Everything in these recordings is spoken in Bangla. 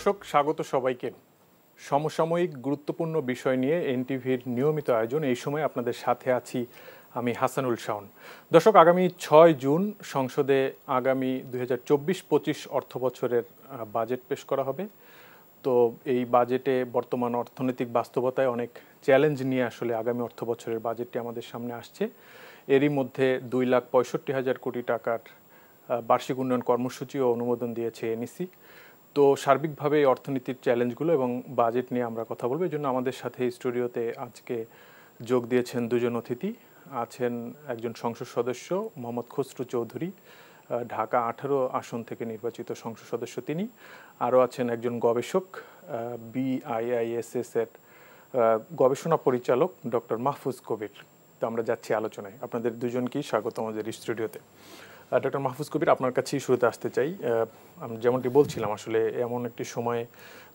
দর্শক স্বাগত সবাইকে। সমসাময়িক গুরুত্বপূর্ণ বিষয় নিয়ে এনটিভির নিয়মিত আয়োজন। এই সময় আপনাদের সাথে আছি আমি হাসানুল শাওন। দর্শক, আগামী 6 জুন সংসদে আগামী 2024-25 অর্থ বছরের বাজেট পেশ করা হবে। তো এই বাজেটে বর্তমান অর্থনৈতিক বাস্তবতায় অনেক চ্যালেঞ্জ নিয়ে আসলে আগামী অর্থ বছরের বাজেটটি আমাদের সামনে আসছে। এরই মধ্যে 2,65,000 কোটি টাকার বার্ষিক উন্নয়ন কর্মসূচিও অনুমোদন দিয়েছে এনইসি। তো সার্বিকভাবে এই অর্থনীতির চ্যালেঞ্জগুলো এবং বাজেট নিয়ে আমরা কথা বলবো। এই জন্য আমাদের সাথে স্টুডিওতে আজকে যোগ দিয়েছেন দুজন অতিথি। আছেন একজন সংসদ সদস্য মোহাম্মদ খসরু চৌধুরী, ঢাকা 18 আসন থেকে নির্বাচিত সংসদ সদস্য তিনি। আরও আছেন একজন গবেষক, BIISS এর গবেষণা পরিচালক ডক্টর মাহফুজ কবির। তো আমরা যাচ্ছি আলোচনায়। আপনাদের দুজনকেই স্বাগত আমাদের স্টুডিওতে। ডক্টর মাহফুজ কবির, আপনার কাছেই শুরুতে আসতে চাই। আমি যেমনটি বলছিলাম, আসলে এমন একটি সময়ে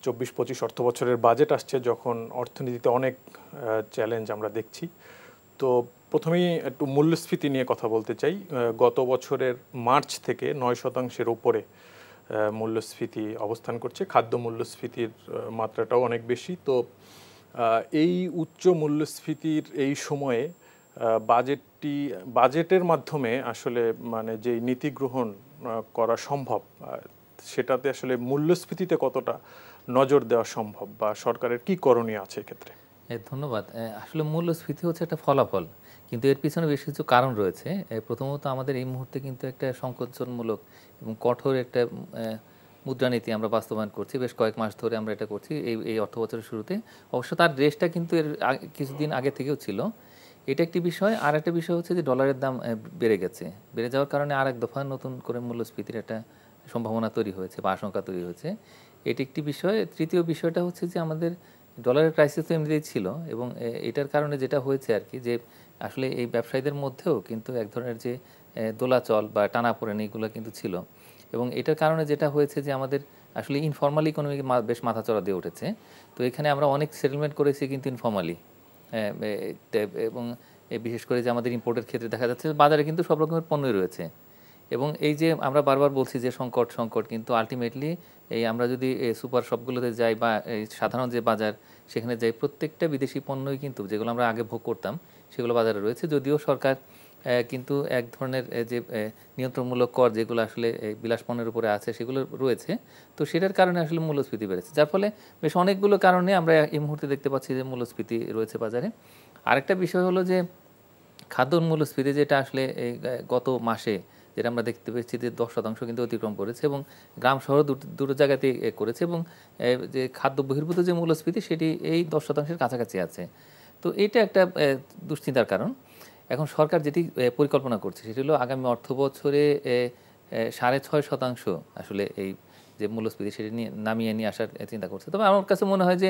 24-25 অর্থ বছরের বাজেট আসছে যখন অর্থনীতিতে অনেক চ্যালেঞ্জ আমরা দেখছি। তো প্রথমেই একটু মূল্যস্ফীতি নিয়ে কথা বলতে চাই। গত বছরের মার্চ থেকে 9% উপরে মূল্যস্ফীতি অবস্থান করছে। খাদ্য মূল্যস্ফীতির মাত্রাটাও অনেক বেশি। তো এই উচ্চ মূল্যস্ফীতির এই সময়ে বাজেটের মাধ্যমে আসলে মানে যে নীতি গ্রহণ করা সম্ভব, সেটাতে আসলে মূল্যস্ফীতিতে কতটা নজর দেওয়া সম্ভব বা সরকারের কি করণীয় আছে এক্ষেত্রে? ধন্যবাদ। আসলে মূল্যস্ফীতি হচ্ছে একটা ফলাফল, কিন্তু এর পিছনে বেশ কিছু কারণ রয়েছে। প্রথমত আমাদের এই মুহূর্তে কিন্তু একটা সংকোচনমূলক এবং কঠোর একটা মুদ্রানীতি আমরা বাস্তবায়ন করছি। বেশ কয়েক মাস ধরে আমরা এটা করছি এই অর্থ বছরের শুরুতে। অবশ্য তার রেশটা কিন্তু এর কিছুদিন আগে থেকেও ছিল। এটা একটি বিষয়। আর একটা বিষয় হচ্ছে যে ডলারের দাম বেড়ে গেছে। বেড়ে যাওয়ার কারণে আর এক দফা নতুন করে মূল্যস্ফীতির একটা সম্ভাবনা তৈরি হয়েছে বা আশঙ্কা তৈরি হয়েছে। এটি একটি বিষয়। তৃতীয় বিষয়টা হচ্ছে যে আমাদের ডলারের ক্রাইসিস তো এমনিতেই ছিল, এবং এটার কারণে যেটা হয়েছে আর কি, যে আসলে এই ব্যবসায়ীদের মধ্যেও কিন্তু এক ধরনের যে দোলাচল বা টানাপোড়েন এইগুলো কিন্তু ছিল। এবং এটার কারণে যেটা হয়েছে যে আমাদের আসলে ইনফর্মাল ইকোনমি বেশ মাথাচড়া দিয়ে উঠেছে। তো এখানে আমরা অনেক সেটেলমেন্ট করেছি কিন্তু ইনফর্মালি, এবং বিশেষ করে যে আমাদের ইম্পোর্টের ক্ষেত্রে দেখা যাচ্ছে বাজারে কিন্তু সব রকমের পণ্যই রয়েছে। এবং এই যে আমরা বারবার বলছি যে সংকট, কিন্তু আলটিমেটলি এই আমরা যদি সুপার শপগুলোতে যাই বা এই সাধারণ যে বাজার সেখানে যাই, প্রত্যেকটা বিদেশি পণ্যই কিন্তু যেগুলো আমরা আগে ভোগ করতাম সেগুলো বাজারে রয়েছে। যদিও সরকার কিন্তু এক ধরনের যে নিয়ন্ত্রণমূলক কর যেগুলো আসলে বিলাস পণ্যের উপরে আছে সেগুলো রয়েছে। তো সেটার কারণে আসলে মূল্যস্ফীতি বেড়েছে, যার ফলে বেশ অনেকগুলো কারণে আমরা এই মুহূর্তে দেখতে পাচ্ছি যে মূল্যস্ফীতি রয়েছে বাজারে। আরেকটা বিষয় হলো যে খাদ্য মূল্যস্ফীতি, যেটা আসলে গত মাসে যেটা আমরা দেখতে পেয়েছি যে 10% কিন্তু অতিক্রম করেছে, এবং গ্রাম শহর দুটো জায়গাতেই করেছে। এবং যে খাদ্য বহির্ভূত যে মূল্যস্ফীতি সেটি এই 10%-এর কাছাকাছি আছে। তো এটা একটা দুশ্চিন্তার কারণ। এখন সরকার যেটি পরিকল্পনা করছে সেটি হলো আগামী অর্থ বছরে 6.5% আসলে এই যে মূল্যস্ফীতি সেটি নিয়ে নামিয়ে নিয়ে আসার চিন্তা করছে। তবে আমার কাছে মনে হয় যে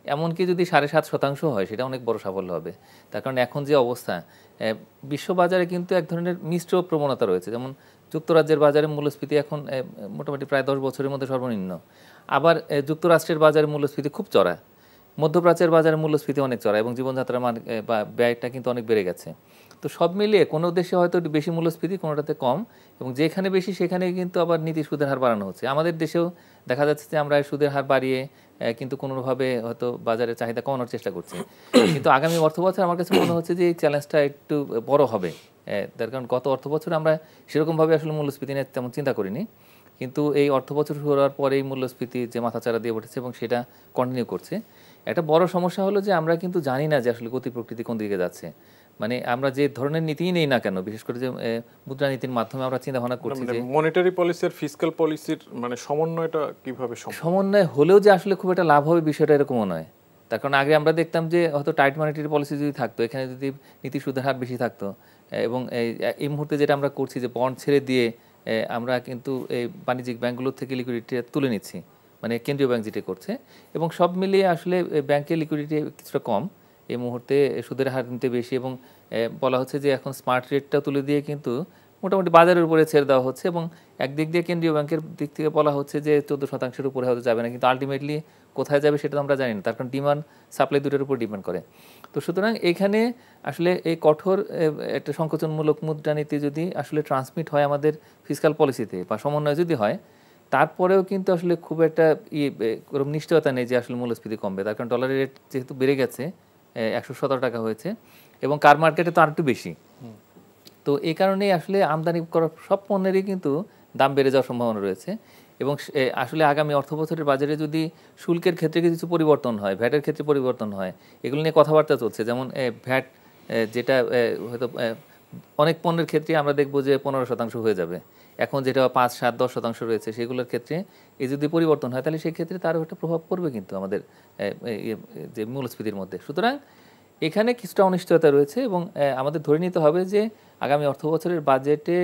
এমনকি যদি 7.5% হয় সেটা অনেক বড় সাফল্য হবে। তার কারণ এখন যে অবস্থা, বিশ্ববাজারে কিন্তু এক ধরনের মিশ্র প্রবণতা রয়েছে। যেমন যুক্তরাজ্যের বাজারে মূল্যস্ফীতি এখন মোটামুটি প্রায় 10 বছরের মধ্যে সর্বনিম্ন। আবার যুক্তরাষ্ট্রের বাজারে মূল্যস্ফীতি খুব চড়া। মধ্যপ্রাচ্যের বাজারে মূল্যস্ফীতি অনেক চড়া, এবং জীবনযাত্রার মান বা ব্যয়টা কিন্তু অনেক বেড়ে গেছে। তো সব মিলিয়ে কোনো দেশে হয়তো বেশি মূল্যস্ফীতি, কোনোটাতে কম, এবং যেখানে বেশি সেখানে কিন্তু আবার নীতি সুদের হার বাড়ানো হচ্ছে। আমাদের দেশেও দেখা যাচ্ছে যে আমরা সুদের হার বাড়িয়ে কিন্তু কোনোভাবে হয়তো বাজারের চাহিদা কমানোর চেষ্টা করছি। কিন্তু আগামী অর্থ বছর আমার কাছে মনে হচ্ছে যে এই চ্যালেঞ্জটা একটু বড় হবে। তার কারণ গত অর্থ বছরে আমরা সেরকমভাবে আসলে মূল্যস্ফীতি নিয়ে তেমন চিন্তা করিনি, কিন্তু এই অর্থ বছর শুরু হওয়ার পরেই মূল্যস্ফীতি যে মাথাচাড়া দিয়ে উঠেছে এবং সেটা কন্টিনিউ করছে। একটা বড় সমস্যা হলো যে আমরা কিন্তু জানি না যে আসলে গতি প্রকৃতি কোন দিকে যাচ্ছে। মানে আমরা যে ধরনের নীতিই নেই না কেন, বিশেষ করে যে মুদ্রানীতির মাধ্যমে আমরা চিন্তা ভাবনা করছি যে মনিটারি পলিসি আর ফিসক্যাল পলিসির মানে সমন্বয়টা কিভাবে সম্ভব? সমন্বয় হলেও যে আসলে খুব একটা লাভ হবে বিষয়টা এরকমও নয়। তার কারণ আগে আমরা দেখতাম যে হয়তো টাইট মনিটারি পলিসি যদি থাকতো, এখানে যদি নীতি সুদের হার বেশি থাকতো, এবং এই মুহূর্তে যেটা আমরা করছি যে বন্ড ছেড়ে দিয়ে আমরা কিন্তু এই বাণিজ্যিক ব্যাংকগুলোর থেকে লিকুইডিটি তুলে নিচ্ছি, মানে কেন্দ্রীয় ব্যাংক যেটা করছে, এবং সব মিলিয়ে আসলে ব্যাংকের লিকুইডিটি কিছুটা কম এই মুহূর্তে, সুদের হার কিন্তু বেশি, এবং বলা হচ্ছে যে এখন স্মার্ট রেটটা তুলে দিয়ে কিন্তু মোটামুটি বাজারের উপরে ছেড়ে দেওয়া হচ্ছে। এবং একদিক দিয়ে কেন্দ্রীয় ব্যাংকের দিক থেকে বলা হচ্ছে যে 14%-এর উপরে হয়তো যাবে না, কিন্তু আলটিমেটলি কোথায় যাবে সেটা তো আমরা জানি না। তার কারণ ডিমান্ড সাপ্লাই দুটোর উপর ডিপেন্ড করে। তো সুতরাং এখানে আসলে এই কঠোর একটা সংকোচনমূলক মুদ্রানীতি যদি আসলে ট্রান্সমিট হয় আমাদের ফিসক্যাল পলিসিতে বা সমন্বয় যদি হয়, তারপরেও কিন্তু আসলে খুব একটা ওরকম নিশ্চয়তা নেই যে আসলে মূল্যস্ফীতি কমবে, তার কারণ ডলারের রেট যেহেতু বেড়ে গেছে, 117 টাকা হয়েছে এবং কার মার্কেটে তো আর একটু বেশি। তো এই কারণেই আসলে আমদানি করা সব পণ্যেরই কিন্তু দাম বেড়ে যাওয়ার সম্ভাবনা রয়েছে এবং আসলে আগামী অর্থবছরের বাজারে যদি শুল্কের ক্ষেত্রে কিছু পরিবর্তন হয়, ভ্যাটের ক্ষেত্রে পরিবর্তন হয়, এগুলো নিয়ে কথাবার্তা চলছে। যেমন ভ্যাট যেটা হয়তো অনেক পণ্যের ক্ষেত্রে আমরা দেখব যে 15% হয়ে যাবে, এখন যেটা 5, 7, 10% রয়েছে, সেগুলোর ক্ষেত্রে এই যদি পরিবর্তন হয় তাহলে সেই ক্ষেত্রে তারও একটা প্রভাব পড়বে কিন্তু আমাদের যে মূল্যস্ফীতির মধ্যে। সুতরাং এখানে কিছুটা অনিশ্চয়তা রয়েছে এবং আমাদের ধরে নিতে হবে যে আগামী অর্থবছরের বাজেটে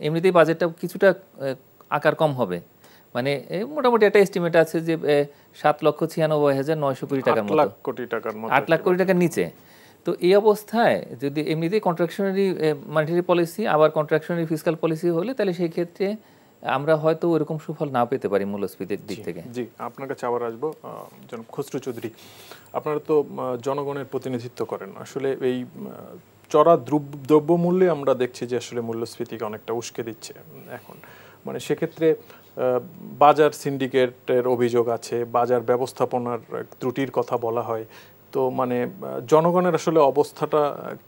এমনিতেই বাজেটটা কিছুটা আকার কম হবে, মানে মোটামুটি একটা এস্টিমেট আছে যে 7,96,900 কোটি টাকার মতো, 8 লাখ কোটি টাকার মতো, 8 লাখ কোটি টাকার নিচে। তো এই অবস্থায় যদি এমনিতেই কন্ট্রাকশনারি মনিটারি পলিসি আবার কন্ট্রাকশনারি ফিসকাল পলিসি হলে তাহলে সেই ক্ষেত্রে আমরা হয়তো ওইরকম সুফল নাও পেতে পারি মূল্যস্ফীতির দিক থেকে। জি, আপনার কাছে আবার আসবো জনাব খসরু চৌধুরী, আপনারা তো জনগণের প্রতিনিধিত্ব করেন। আসলে এই চড়া দ্রব্যমূল্যে আমরা দেখছি যে আসলে মূল্যস্ফীতিকে অনেকটা উস্কে দিচ্ছে এখন, মানে সেক্ষেত্রে বাজার সিন্ডিকেটের অভিযোগ আছে, বাজার ব্যবস্থাপনার ত্রুটির কথা বলা হয়। তো মানে জনগণের আসলে অবস্থাটা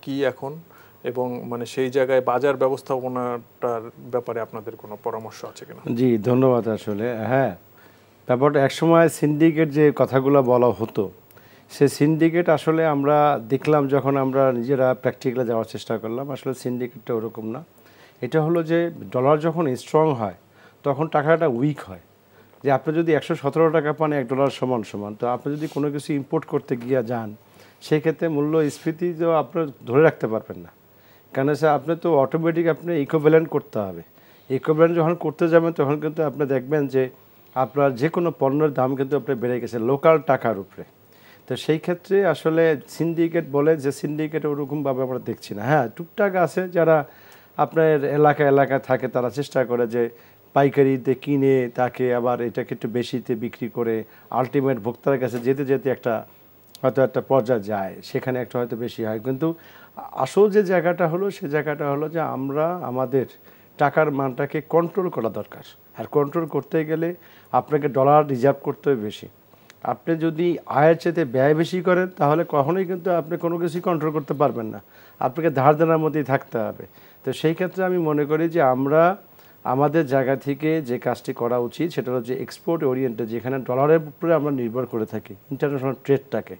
কি এখন, এবং মানে সেই জায়গায় বাজার ব্যবস্থাপনাটার ব্যাপারে আপনাদের কোনো পরামর্শ আছে কিনা? জি, ধন্যবাদ। আসলে হ্যাঁ, ব্যাপারটা একসময় সিন্ডিকেট যে কথাগুলো বলা হতো, সে সিন্ডিকেট আসলে আমরা দেখলাম যখন আমরা নিজেরা প্র্যাকটিক্যালে যাওয়ার চেষ্টা করলাম, আসলে সিন্ডিকেটটা ওরকম না। এটা হলো যে ডলার যখন স্ট্রং হয় তখন টাকাটা উইক হয়। যে আপনি যদি 117 টাকা পান $1 সমান সমান, তো আপনি যদি কোনো কিছু ইম্পোর্ট করতে গিয়ে যান সেক্ষেত্রে মূল্যস্ফীতি তো আপনি ধরে রাখতে পারবেন না, কেন সে আপনি তো অটোমেটিক আপনি ইকুইভ্যালেন্ট করতে হবে। ইকুইভ্যালেন্ট যখন করতে যাবেন তখন কিন্তু আপনি দেখবেন যে আপনার যে কোনো পণ্যের দাম কিন্তু আপনি বেড়ে গেছে লোকাল টাকার উপরে। তো সেই ক্ষেত্রে আসলে সিন্ডিকেট বলে যে সিন্ডিকেট ওরকমভাবে আমরা দেখছি না। হ্যাঁ, টুকটাক আছে যারা আপনার এলাকায় থাকে, তারা চেষ্টা করে যে পাইকারিতে কিনে তাকে আবার এটাকে একটু বেশিতে বিক্রি করে আলটিমেট ভোক্তার কাছে যেতে যেতে একটা হয়তো একটা পর্যায়ে যায়, সেখানে একটা হয়তো বেশি হয়। কিন্তু আসল যে জায়গাটা হলো সে জায়গাটা হলো যে আমরা আমাদের টাকার মানটাকে কন্ট্রোল করা দরকার। আর কন্ট্রোল করতে গেলে আপনাকে ডলার রিজার্ভ করতে হবে বেশি। আপনি যদি আয়ের চেয়ে ব্যয় বেশি করেন তাহলে কখনোই কিন্তু আপনি কোনো কিছুই কন্ট্রোল করতে পারবেন না, আপনাকে ধার দেনার মধ্যেই থাকতে হবে। তো সেই ক্ষেত্রে আমি মনে করি যে আমরা আমাদের জায়গা থেকে যে কাজটি করা উচিত সেটা হলো যে এক্সপোর্ট ওরিয়েন্টেড, যেখানে ডলারের উপরে আমরা নির্ভর করে থাকি ইন্টারন্যাশনাল ট্রেডটাকে,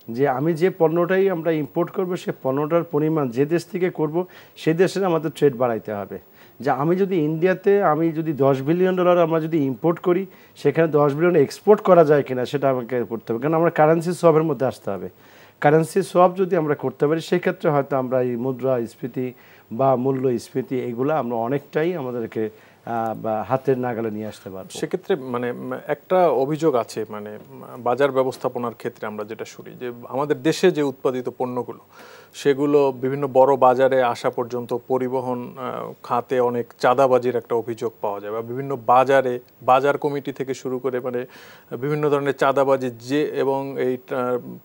যে আমি যে পণ্যটাই আমরা ইম্পোর্ট করব সে পণ্যটার পরিমাণ যে দেশ থেকে করব সেই দেশের আমাদের ট্রেড বাড়াইতে হবে। যে আমি যদি ইন্ডিয়াতে আমি যদি $10 বিলিয়ন আমরা যদি ইম্পোর্ট করি, সেখানে 10 বিলিয়ন এক্সপোর্ট করা যায় কিনা সেটা আমাকে করতে হবে, কারণ আমরা কারেন্সি সোয়াপের মধ্যে আসতে হবে। কারেন্সি সোয়াপ যদি আমরা করতে পারি সেক্ষেত্রে হয়তো আমরা এই মুদ্রাস্ফীতি বা মূল্যস্ফীতি এগুলো আমরা অনেকটাই আমাদেরকে হাতের নাগালে নিয়ে আসতে পারবো। সেক্ষেত্রে মানে একটা অভিযোগ আছে, মানে বাজার ব্যবস্থাপনার ক্ষেত্রে আমরা যেটা শুনি যে আমাদের দেশে যে উৎপাদিত পণ্যগুলো সেগুলো বিভিন্ন বড় বাজারে আসা পর্যন্ত পরিবহন খাতে অনেক চাঁদাবাজির একটা অভিযোগ পাওয়া যায়, বা বিভিন্ন বাজারে বাজার কমিটি থেকে শুরু করে মানে বিভিন্ন ধরনের চাঁদাবাজি যে, এবং এই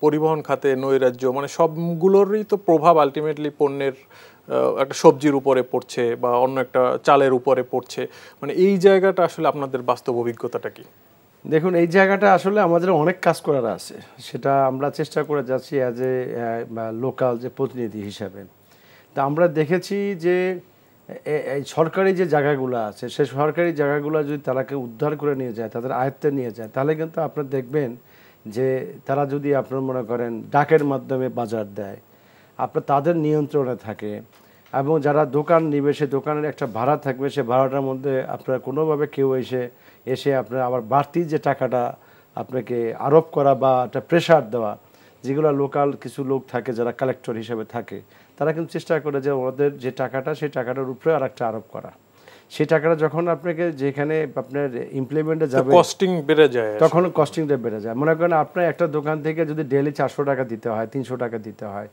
পরিবহন খাতে নৈরাজ্য, মানে সবগুলোরই তো প্রভাব আলটিমেটলি পণ্যের একটা সবজির উপরে পড়ছে বা অন্য একটা চালের উপরে পড়ছে। মানে এই জায়গাটা আসলে আপনাদের বাস্তব অভিজ্ঞতাটা কি? দেখুন, এই জায়গাটা আসলে আমাদের অনেক কাজ করার আছে, সেটা আমরা চেষ্টা করে যাচ্ছি অ্যাজ এ লোকাল যে প্রতিনিধি হিসাবে। তা আমরা দেখেছি যে এই সরকারি যে জায়গাগুলো আছে সেই সরকারি জায়গাগুলো যদি তারাকে উদ্ধার করে নিয়ে যায়, তাদের আয়ত্তে নিয়ে যায়, তাহলে কিন্তু আপনারা দেখবেন যে তারা যদি আপনার মনে করেন ডাকের মাধ্যমে বাজার দেয়, আপনার তাদের নিয়ন্ত্রণে থাকে, এবং যারা দোকান নিবে সে দোকানের একটা ভাড়া থাকবে, সে ভাড়াটার মধ্যে আপনার কোনোভাবে কেউ এসে আপনার আবার বাড়তি যে টাকাটা আপনাকে আরোপ করা বা একটা প্রেশার দেওয়া, যেগুলো লোকাল কিছু লোক থাকে যারা কালেক্টর হিসেবে থাকে, তারা কিন্তু চেষ্টা করে যে ওদের যে টাকাটা সেই টাকাটার উপরে আর একটা আরোপ করা। সেই টাকাটা যখন আপনাকে যেখানে আপনার ইমপ্লিমেন্টে যাবে কস্টিং বেড়ে যায়, তখন কস্টিংটা বেড়ে যায়। মনে করেন আপনার একটা দোকান থেকে যদি ডেইলি 400 টাকা দিতে হয়, 300 টাকা দিতে হয়,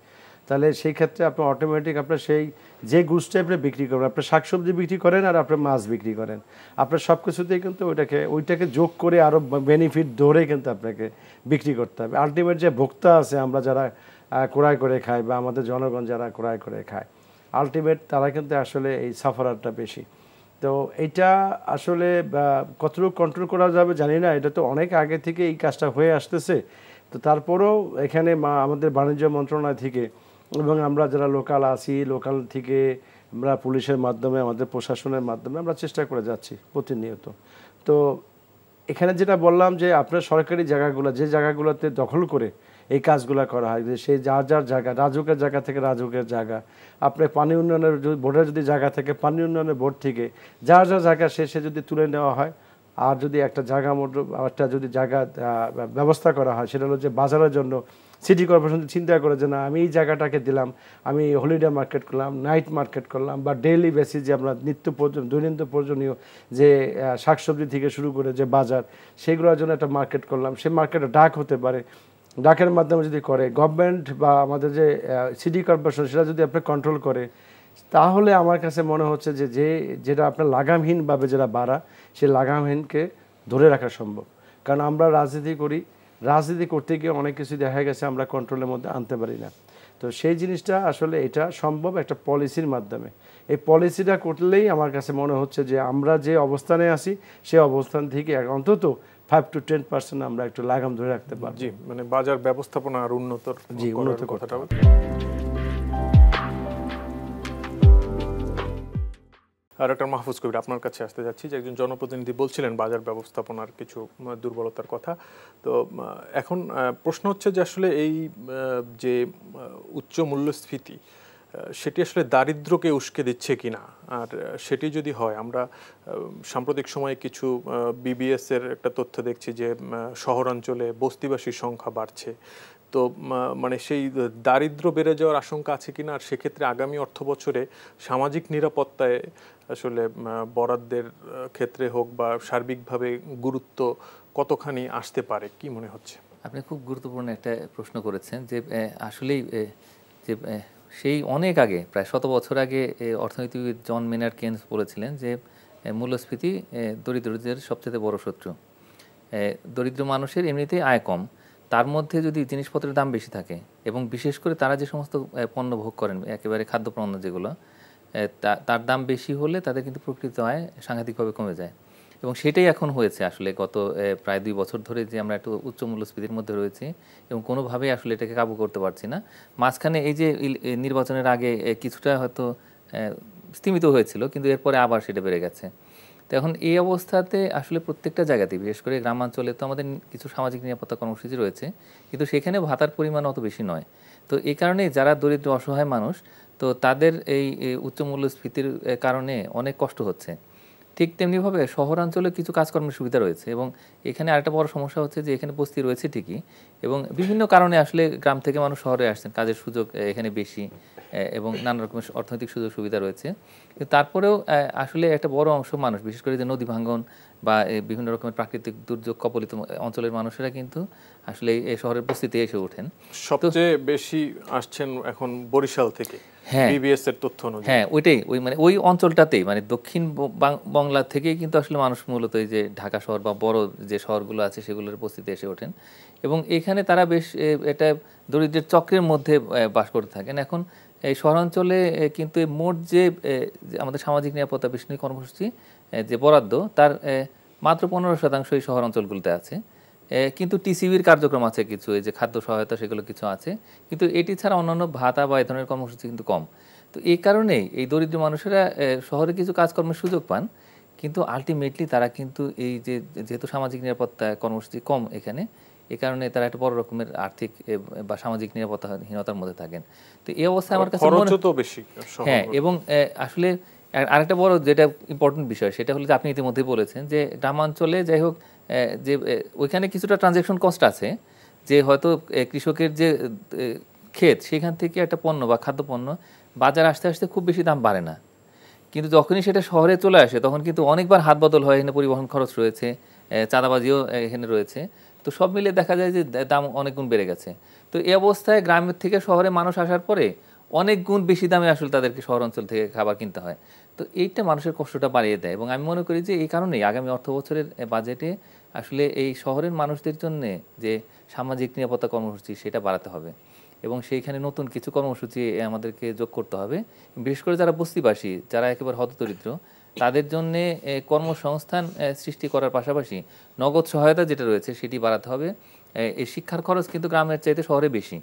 তাহলে সেই ক্ষেত্রে আপনার অটোমেটিক আপনার সেই যে গুডসটা আপনি বিক্রি করবেন, আপনার শাকসবজি বিক্রি করেন আর আপনার মাছ বিক্রি করেন, আপনার সব কিছুতেই কিন্তু ওইটাকে যোগ করে আরও বেনিফিট ধরে কিন্তু আপনাকে বিক্রি করতে হবে। আলটিমেট যে ভোক্তা আছে, আমরা যারা ক্রয় করে খাই বা আমাদের জনগণ যারা ক্রয় করে খায়, আলটিমেট তারা কিন্তু আসলে এই সাফারারটা বেশি। তো তো এটা আসলে কতটুকু কন্ট্রোল করা যাবে জানি না, এটা তো অনেক আগে থেকে এই কাজটা হয়ে আসতেছে। তো তারপরেও এখানে আমাদের বাণিজ্য মন্ত্রণালয় থেকে এবং আমরা যারা লোকাল আছি, লোকাল থেকে আমরা পুলিশের মাধ্যমে, আমাদের প্রশাসনের মাধ্যমে আমরা চেষ্টা করে যাচ্ছি প্রতিনিয়ত। তো এখানে যেটা বললাম যে আপনার সরকারি জায়গাগুলো, যে জায়গাগুলোতে দখল করে এই কাজগুলো করা হয়, যে সেই যার যার জায়গা, রাজুকের জায়গা থেকে রাজুকের জায়গা, আপনার পানি উন্নয়নের বোর্ডের যদি জায়গা থেকে পানি উন্নয়নের বোর্ড থেকে যার যার জায়গা সে যদি তুলে নেওয়া হয়। আর যদি একটা জায়গা একটা যদি জায়গা ব্যবস্থা করা হয়, সেটা হলো যে বাজারের জন্য সিটি কর্পোরেশন চিন্তা করে যে না আমি এই জায়গাটাকে দিলাম, আমি হলিডে মার্কেট করলাম, নাইট মার্কেট করলাম, বা ডেইলি বেসিস যে আমরা দৈনন্দিন প্রয়োজনীয় যে শাকসবজি থেকে শুরু করে যে বাজার, সেগুলোর জন্য একটা মার্কেট করলাম। সেই মার্কেটে ডাক হতে পারে, ডাকের মাধ্যমে যদি করে গভর্নমেন্ট বা আমাদের যে সিটি কর্পোরেশন, সেটা যদি আপনি কন্ট্রোল করে, তাহলে আমার কাছে মনে হচ্ছে যে যেটা আপনার লাগামহীনভাবে যেটা বাড়া, সেই লাগামহীনকে ধরে রাখা সম্ভব। কারণ আমরা রাজনীতি করতে গিয়ে অনেক কিছু দেখা গেছে আমরা কন্ট্রোলের মধ্যে আনতে পারি না। তো সেই জিনিসটা আসলে এটা সম্ভব একটা পলিসির মাধ্যমে। এই পলিসিটা করলেই আমার কাছে মনে হচ্ছে যে আমরা যে অবস্থানে আছি সেই অবস্থান থেকে অন্তত 5 to 10% আমরা একটু লাগাম ধরে রাখতে পারব। জি, মানে বাজার ব্যবস্থাপনা আর উন্নত কথাটা। আর ডক্টর মাহফুজ কবির, আপনার কাছে আসতে যাচ্ছি যে একজন জনপ্রতিনিধি বলছিলেন বাজার ব্যবস্থাপনার কিছু দুর্বলতার কথা। তো এখন প্রশ্ন হচ্ছে যে আসলে এই যে উচ্চ মূল্যস্ফীতি, সেটি আসলে দারিদ্র্যকে উস্কে দিচ্ছে কিনা, আর সেটি যদি হয়, আমরা সাম্প্রতিক সময়ে কিছু বিবিএস এর একটা তথ্য দেখছি যে শহরাঞ্চলে বস্তিবাসীর সংখ্যা বাড়ছে। তো মানে সেই দারিদ্র্য বেড়ে যাওয়ার আশঙ্কা আছে কিনা, আর সেক্ষেত্রে আগামী অর্থ বছরে সামাজিক নিরাপত্তায় আসলে বরাদ্দের ক্ষেত্রে হোক বা সার্বিকভাবে গুরুত্ব কতখানি আসতে পারে, কি মনে হচ্ছে? আপনি খুব গুরুত্বপূর্ণ একটা প্রশ্ন করেছেন যে আসলেই যে সেই অনেক আগে, প্রায় 100 বছর আগে অর্থনীতিবিদ জন মেনার্ড কেনস বলেছিলেন যে মূল্যস্ফীতি দরিদ্রদের সবচেয়ে বড় শত্রু। দরিদ্র মানুষের এমনিতেই আয় কম, তার মধ্যে যদি জিনিসপত্রের দাম বেশি থাকে এবং বিশেষ করে তারা যে সমস্ত পণ্য ভোগ করেন, একেবারে খাদ্যপণ্য যেগুলো, তার দাম বেশি হলে তাদের কিন্তু প্রকৃত আয় সাংঘাতিকভাবে কমে যায়। এবং সেটাই এখন হয়েছে আসলে গত প্রায় 2 বছর ধরে যে আমরা একটু উচ্চ মূল্যস্ফীতির মধ্যে রয়েছি এবং কোনোভাবেই আসলে এটাকে কাবু করতে পারছি না। মাঝখানে এই যে নির্বাচনের আগে কিছুটা হয়তো স্তীমিত হয়েছিল, কিন্তু এরপরে আবার সেটা বেড়ে গেছে। তো এখন এই অবস্থাতে আসলে প্রত্যেকটা জায়গাতেই, বিশেষ করে গ্রামাঞ্চলে তো আমাদের কিছু সামাজিক নিরাপত্তা কর্মসূচি রয়েছে, কিন্তু সেখানে ভাতার পরিমাণ অত বেশি নয়। তো এই কারণেই যারা দরিদ্র অসহায় মানুষ, তো তাদের এই উচ্চ মূল্যস্ফীতির কারণে অনেক কষ্ট হচ্ছে। ঠিক তেমনিভাবে শহরাঞ্চলে কিছু কাজকর্মের সুবিধা রয়েছে এবং এখানে আরেকটা বড় সমস্যা হচ্ছে যে এখানে বস্তি রয়েছে ঠিকই, এবং বিভিন্ন কারণে আসলে গ্রাম থেকে মানুষ শহরে আসছেন, কাজের সুযোগ এখানে বেশি এবং নানা রকমের অর্থনৈতিক সুযোগ সুবিধা রয়েছে। কিন্তু তারপরেও আসলে একটা বড় অংশ মানুষ, বিশেষ করে যে নদী ভাঙ্গন বা বিভিন্ন রকমের প্রাকৃতিক দুর্যোগ কবলিত অঞ্চলের মানুষেরা কিন্তু আসলে এই শহরের বস্তিতে এসে ওঠেন। সবচেয়ে বেশি আসছেন এখন বরিশাল থেকে, বিবিএস এর তথ্য অনুযায়ী। হ্যাঁ, ওইটাই, ওই অঞ্চলটাতেই, মানে দক্ষিণ বাংলা থেকেই কিন্তু আসলে মানুষ মূলত এই যে ঢাকা শহর বা বড় যে শহরগুলো আছে সেগুলোর বস্তিতে এসে ওঠেন এবং এখানে তারা বেশ এটা দরিদ্রের চক্রের মধ্যে বাস করতে থাকেন। এখন এই শহরাঞ্চলে কিন্তু মোট যে আমাদের সামাজিক নিরাপত্তা বেসরকারি কর্মসূচি যে বরাদ্দ, তার মাত্র 15% এই শহরাঞ্চলগুলোতে আছে। কিন্তু টিসিবির কার্যক্রম আছে কিছু, এই যে খাদ্য সহায়তা, সেগুলো কিছু আছে, কিন্তু এটি ছাড়া অন্যান্য ভাতা বা এই ধরনের কর্মসূচি কিন্তু কম। তো এই কারণেই এই দরিদ্র মানুষেরা শহরে কিছু কাজকর্মের সুযোগ পান, কিন্তু আলটিমেটলি তারা কিন্তু এই যেহেতু সামাজিক নিরাপত্তা কর্মসূচি কম এখানে, এই কারণে তারা একটা বড় রকমের আর্থিক বা সামাজিক নিরাপত্তাহীনতার মধ্যে থাকেন। তো এই অবস্থায় আমার কাছে হ্যাঁ, এবং আসলে আরেকটা বড় যেটা ইম্পর্টেন্ট বিষয় সেটা হলো যে আপনি ইতিমধ্যেই বলেছেন যে গ্রামাঞ্চলে যাই হোক যে ওইখানে কিছুটা ট্রানজ্যাকশন কস্ট আছে, যে হয়তো কৃষকের যে ক্ষেত সেখান থেকে একটা পণ্য বা খাদ্যপণ্য বাজার আসতে আসতে খুব বেশি দাম বাড়ে না, কিন্তু যখনই সেটা শহরে চলে আসে তখন কিন্তু অনেকবার হাত বদল হয়। এখানে পরিবহন খরচ রয়েছে, চাঁদাবাজিও এখানে রয়েছে, তো সব মিলে দেখা যায় যে দাম অনেক গুণ বেড়ে গেছে। তো এই অবস্থায় গ্রামের থেকে শহরে মানুষ আসার পরে অনেক গুণ বেশি দামে আসলে তাদেরকে শহর অঞ্চল থেকে খাবার কিনতে হয়। তো এইটা মানুষের কষ্টটা বাড়িয়ে দেয় এবং আমি মনে করি যে এই কারণেই আগামী অর্থ বছরের বাজেটে আসলে এই শহরের মানুষদের জন্য যে সামাজিক নিরাপত্তা কর্মসূচি সেটা বাড়াতে হবে এবং সেইখানে নতুন কিছু কর্মসূচি আমাদেরকে যোগ করতে হবে। বিশেষ করে যারা বস্তিবাসী, যারা একেবারে হতদরিদ্র, তাদের জন্যে কর্মসংস্থান সৃষ্টি করার পাশাপাশি নগদ সহায়তা যেটা রয়েছে সেটি বাড়াতে হবে। এই শিক্ষার খরচ কিন্তু গ্রামের চাইতে শহরে বেশি,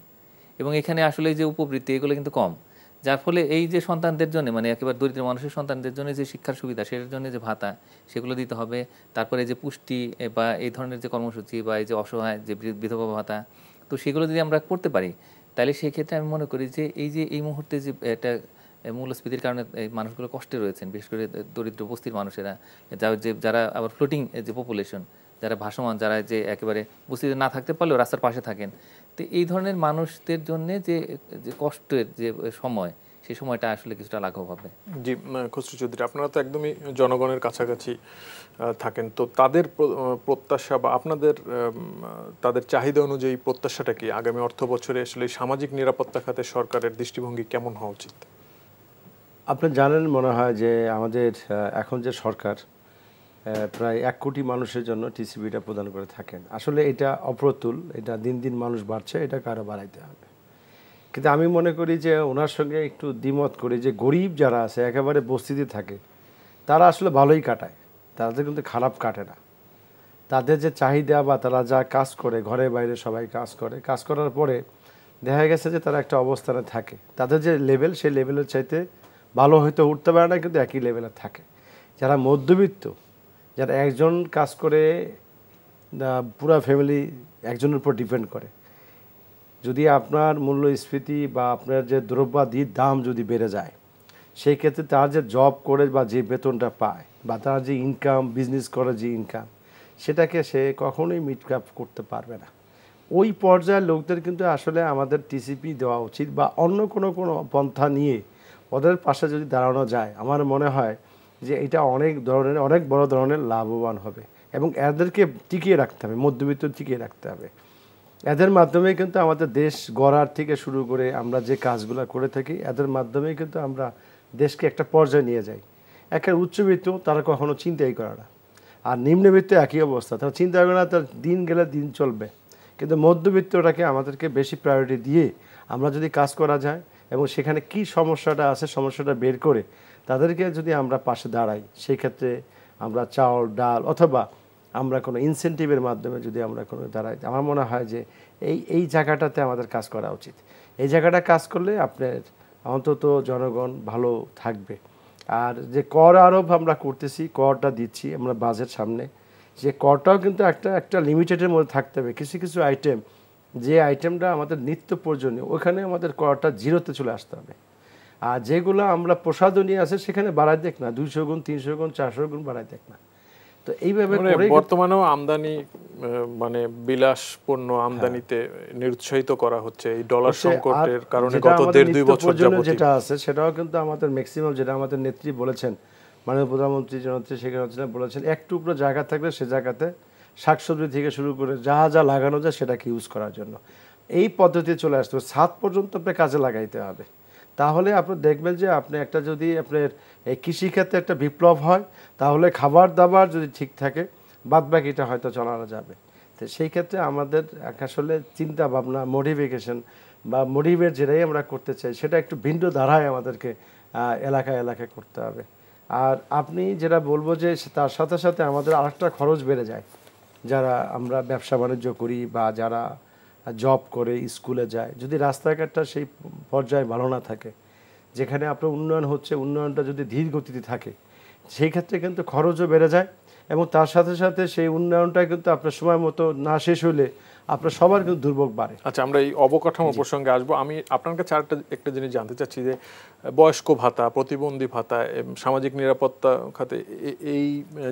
এবং এখানে আসলে যে উপবৃত্তি এগুলো কিন্তু কম, যার ফলে এই যে সন্তানদের জন্য মানে একেবারে দরিদ্র মানুষের সন্তানদের জন্য যে শিক্ষার সুবিধা সেটার জন্য যে ভাতা সেগুলো দিতে হবে। তারপরে যে পুষ্টি বা এই ধরনের যে কর্মসূচি বা এই যে অসহায় যে বিধবা ভাতা, তো সেগুলো যদি আমরা করতে পারি তাহলে সেই ক্ষেত্রে আমি মনে করি যে এই মুহূর্তে যে একটা মূল্যস্ফীতির কারণে এই মানুষগুলো কষ্টে রয়েছেন, বিশেষ করে দরিদ্র বস্তির মানুষেরা, যারা আবার ফ্লোটিং যে পপুলেশন, যারা ভাসমান, যারা যে একেবারে বস্তিতে না থাকতে পারলেও রাস্তার পাশে থাকেন, তো এই ধরনের মানুষদের জন্য যে কষ্টের যে সময়, সেই সময়টা আসলে কিছুটা লাঘব হবে। জি খসরু চৌধুরী, আপনারা তো একদমই জনগণের কাছাকাছি থাকেন, তো তাদের প্রত্যাশা বা আপনাদের তাদের চাহিদা অনুযায়ী প্রত্যাশাটা কি আগামী অর্থ বছরে আসলে সামাজিক নিরাপত্তা খাতে সরকারের দৃষ্টিভঙ্গি কেমন হওয়া উচিত? আপনি জানেন মনে হয় যে আমাদের এখন যে সরকার প্রায় 1 কোটি মানুষের জন্য টিসিবিটা প্রদান করে থাকেন। আসলে এটা অপ্রতুল, এটা দিন দিন মানুষ বাড়ছে, এটা আরও বাড়াইতে হবে। কিন্তু আমি মনে করি যে ওনার সঙ্গে একটু দ্বিমত করি যে গরিব যারা আছে একেবারে বস্তিতে থাকে তারা আসলে ভালোই কাটায়, তাদের কিন্তু খারাপ কাটে না। তাদের যে চাহিদা বা তারা যা কাজ করে, ঘরে বাইরে সবাই কাজ করে, কাজ করার পরে দেখা গেছে যে তারা একটা অবস্থানে থাকে, তাদের যে লেভেল সেই লেভেলের চাইতে ভালো হয়তো উঠতে পারে না, কিন্তু একই লেভেলে থাকে। যারা মধ্যবিত্ত, যারা একজন কাজ করে পুরো ফ্যামিলি একজনের উপর ডিপেন্ড করে, যদি আপনার মূল্যস্ফীতি বা আপনার যে দ্রব্যাদির দাম যদি বেড়ে যায়, সেই ক্ষেত্রে তার যে জব করে বা যে বেতনটা পায় বা তার যে ইনকাম, বিজনেস করে যে ইনকাম, সেটাকে সে কখনোই মিট আপ করতে পারবে না। ওই পর্যায়ের লোকদের কিন্তু আসলে আমাদের টিসিপি দেওয়া উচিত বা অন্য কোনো পন্থা নিয়ে ওদের পাশে যদি দাঁড়ানো যায়, আমার মনে হয় যে এটা অনেক বড় ধরনের লাভবান হবে। এবং এদেরকে টিকিয়ে রাখতে হবে, মধ্যবিত্ত টিকিয়ে রাখতে হবে। এদের মাধ্যমে কিন্তু আমাদের দেশ গড়ার থেকে শুরু করে আমরা যে কাজগুলো করে থাকি, এদের মাধ্যমেই কিন্তু আমরা দেশকে একটা পর্যায়ে নিয়ে যাই। একটা উচ্চবিত্ত তারা কখনো চিন্তাই করে না, আর নিম্নবিত্ত একই অবস্থা, তারা চিন্তা করে না, তার দিন গেলে দিন চলবে। কিন্তু মধ্যবিত্তটাকে আমাদেরকে বেশি প্রায়োরিটি দিয়ে আমরা যদি কাজ করা যায় এবং সেখানে কি সমস্যাটা আছে সমস্যাটা বের করে তাদেরকে যদি আমরা পাশে দাঁড়াই, সেই ক্ষেত্রে আমরা চাউল ডাল অথবা আমরা কোনো ইনসেন্টিভের মাধ্যমে যদি আমরা কোনো দাঁড়াই, আমার মনে হয় যে এই জায়গাটাতে আমাদের কাজ করা উচিত। এই জায়গাটা কাজ করলে আপনার অন্তত জনগণ ভালো থাকবে। আর যে কর আরোপ আমরা করতেছি, করটা দিচ্ছি আমরা বাজেট সামনে, যে করটাও কিন্তু একটা লিমিটেডের মধ্যে থাকতে হবে। কিছু কিছু আইটেম, যে আইটেমটা আমাদের নিত্য প্রয়োজনীয়, ওখানে আমাদের করটা জিরোতে চলে আসতে হবে। আর যেগুলো আমরা প্রসাধনী আছে সেখানে বাড়াই দেখ না, 200 গুণ 300 গুণ 400 গুণ বাড়াই দেখ না। তো এইভাবে বর্তমানেও আমদানি মানে বিলাস পণ্য আমদানিতে নিরুৎসাহিত করা হচ্ছে এই ডলার সংকটের কারণে। গত 1.5-2 বছর যাবত যেটা আছে সেটাও কিন্তু আমাদের ম্যাক্সিমাম, যেটা আমাদের নেত্রী বলেছেন, মাননীয় প্রধানমন্ত্রী জননেত্রী শেখ হাসিনা বলেছেন, এক টুকরো জায়গা থাকলে সে জায়গাতে শাকসবজি থেকে শুরু করে যা যা লাগানো যায় সেটাকে ইউজ করার জন্য এই পদ্ধতি চলে আসতে হবে। 7 পর্যন্ত আপনার কাজে লাগাইতে হবে। তাহলে আপনি দেখবেন যে আপনি একটা যদি আপনার এই কৃষিক্ষেত্রে একটা বিপ্লব হয়, তাহলে খাবার দাবার যদি ঠিক থাকে বাদবাকিটা হয়তো চালানো যাবে। তো সেই ক্ষেত্রে আমাদের আসলে চিন্তা ভাবনা, মোটিভেশন বা মোটিভেট যেটাই আমরা করতে চাই সেটা একটু ভিন্ন ধারায় আমাদেরকে এলাকায় এলাকায় করতে হবে। আর আপনি যেটা বলবো যে তার সাথে সাথে আমাদের আরেকটা খরচ বেড়ে যায়, যারা আমরা ব্যবসা বাণিজ্য করি বা যারা জব করে স্কুলে যায়, যদি রাস্তাঘাটটা সেই পর্যায়ে ভালো না থাকে, যেখানে আপনার উন্নয়ন হচ্ছে, উন্নয়নটা যদি ধীর গতিতে থাকে, সেই ক্ষেত্রে কিন্তু খরচও বেড়ে যায় এবং তার সাথে সাথে সেই উন্নয়নটা কিন্তু আপনার সময় মতো না শেষ হলে আপনার সবার কিন্তু দুর্ভোগ বাড়ে। আচ্ছা, আমরা এই অবকাঠামো প্রসঙ্গে আসবো। আমি আপনার কাছে একটা জিনিস জানতে চাচ্ছি যে বয়স্ক ভাতা, প্রতিবন্ধী ভাতা, সামাজিক নিরাপত্তা খাতে এই